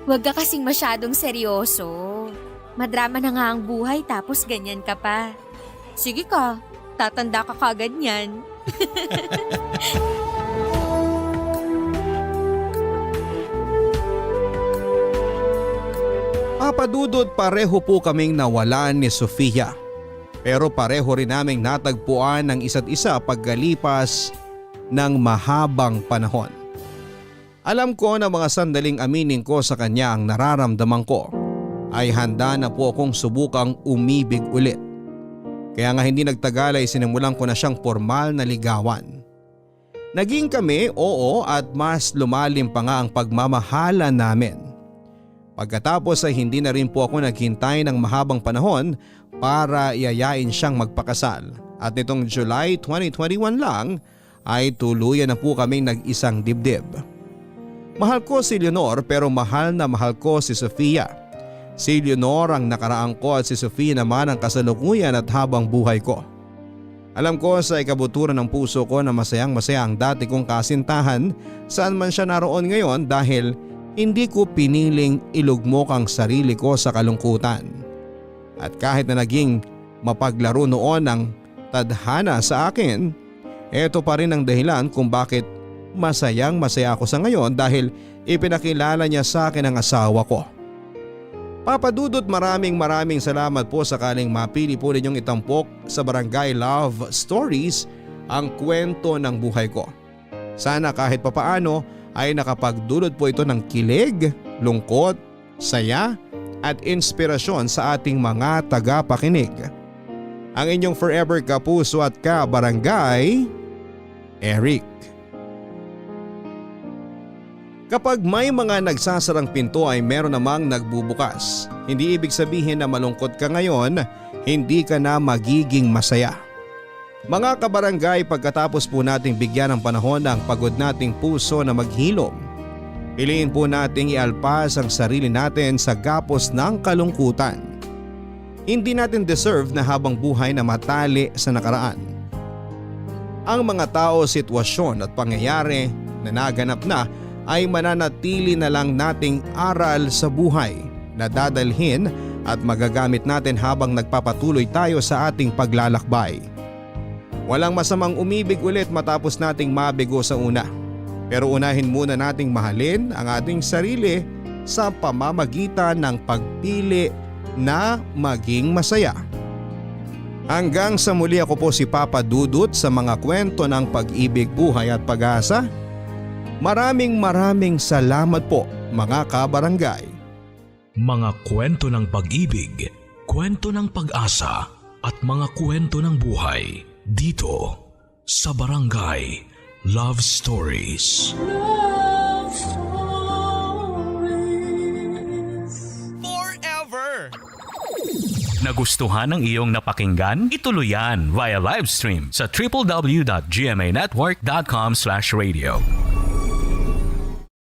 Huwag ka kasing masyadong seryoso. Madrama na nga ang buhay tapos ganyan ka pa. Sige ka, tatanda ka kagad yan. Papadudod, pareho po kaming nawalan ni Sofia. Pero pareho rin naming natagpuan ng isa't isa pagkalipas ng mahabang panahon. Alam ko na mga sandaling aminin ko sa kanya ang nararamdaman ko, ay handa na po akong subukang umibig ulit. Kaya nga hindi nagtagal ay sinimulan ko na siyang formal na ligawan. Naging kami, oo, at mas lumalim pa nga ang pagmamahala namin. Pagkatapos ay hindi na rin po ako naghintay ng mahabang panahon para yayain siyang magpakasal. At nitong July 2021 lang ay tuluyan na po kaming nag-isang dibdib. Mahal ko si Leonor pero mahal na mahal ko si Sofia. Si Leonor ang nakaraan ko at si Sofia naman ang kasalukuyan at habang buhay ko. Alam ko sa ikabuturan ng puso ko na masayang masaya ang dati kong kasintahan saan man siya naroon ngayon dahil hindi ko piniling ilugmok ang sarili ko sa kalungkutan. At kahit na naging mapaglaro noon ang tadhana sa akin, ito pa rin ang dahilan kung bakit masayang masaya ako sa ngayon dahil ipinakilala niya sa akin ang asawa ko. Papa Dudut, maraming salamat po sakaling mapili po ninyong itampok sa Barangay Love Stories ang kwento ng buhay ko. Sana kahit papaano ay nakapagdulot po ito ng kilig, lungkot, saya at inspirasyon sa ating mga tagapakinig. Ang inyong forever kapuso at kabarangay, Eric. Kapag may mga nagsasarang pinto ay meron namang nagbubukas. Hindi ibig sabihin na malungkot ka ngayon, hindi ka na magiging masaya. Mga kabarangay, pagkatapos po nating bigyan ng panahon ang pagod nating puso na maghilom, piliin po nating ialpas ang sarili natin sa gapos ng kalungkutan. Hindi natin deserve na habang buhay na matali sa nakaraan. Ang mga tao, sitwasyon at pangyayari na naganap na ay mananatili na lang nating aral sa buhay na dadalhin at magagamit natin habang nagpapatuloy tayo sa ating paglalakbay. Walang masamang umibig ulit matapos nating mabigo sa una. Pero unahin muna nating mahalin ang ating sarili sa pamamagitan ng pagpili na maging masaya. Hanggang sa muli, ako po si Papa Dudut sa mga kwento ng pag-ibig, buhay at pag-asa. Maraming salamat po mga kabarangay. Mga kwento ng pag-ibig, kwento ng pag-asa at mga kwento ng buhay dito sa Barangay Love Stories. Love Stories. Nagustuhan ng iyong napakinggan? Ituloy yan via live stream sa www.gmanetwork.com/radio.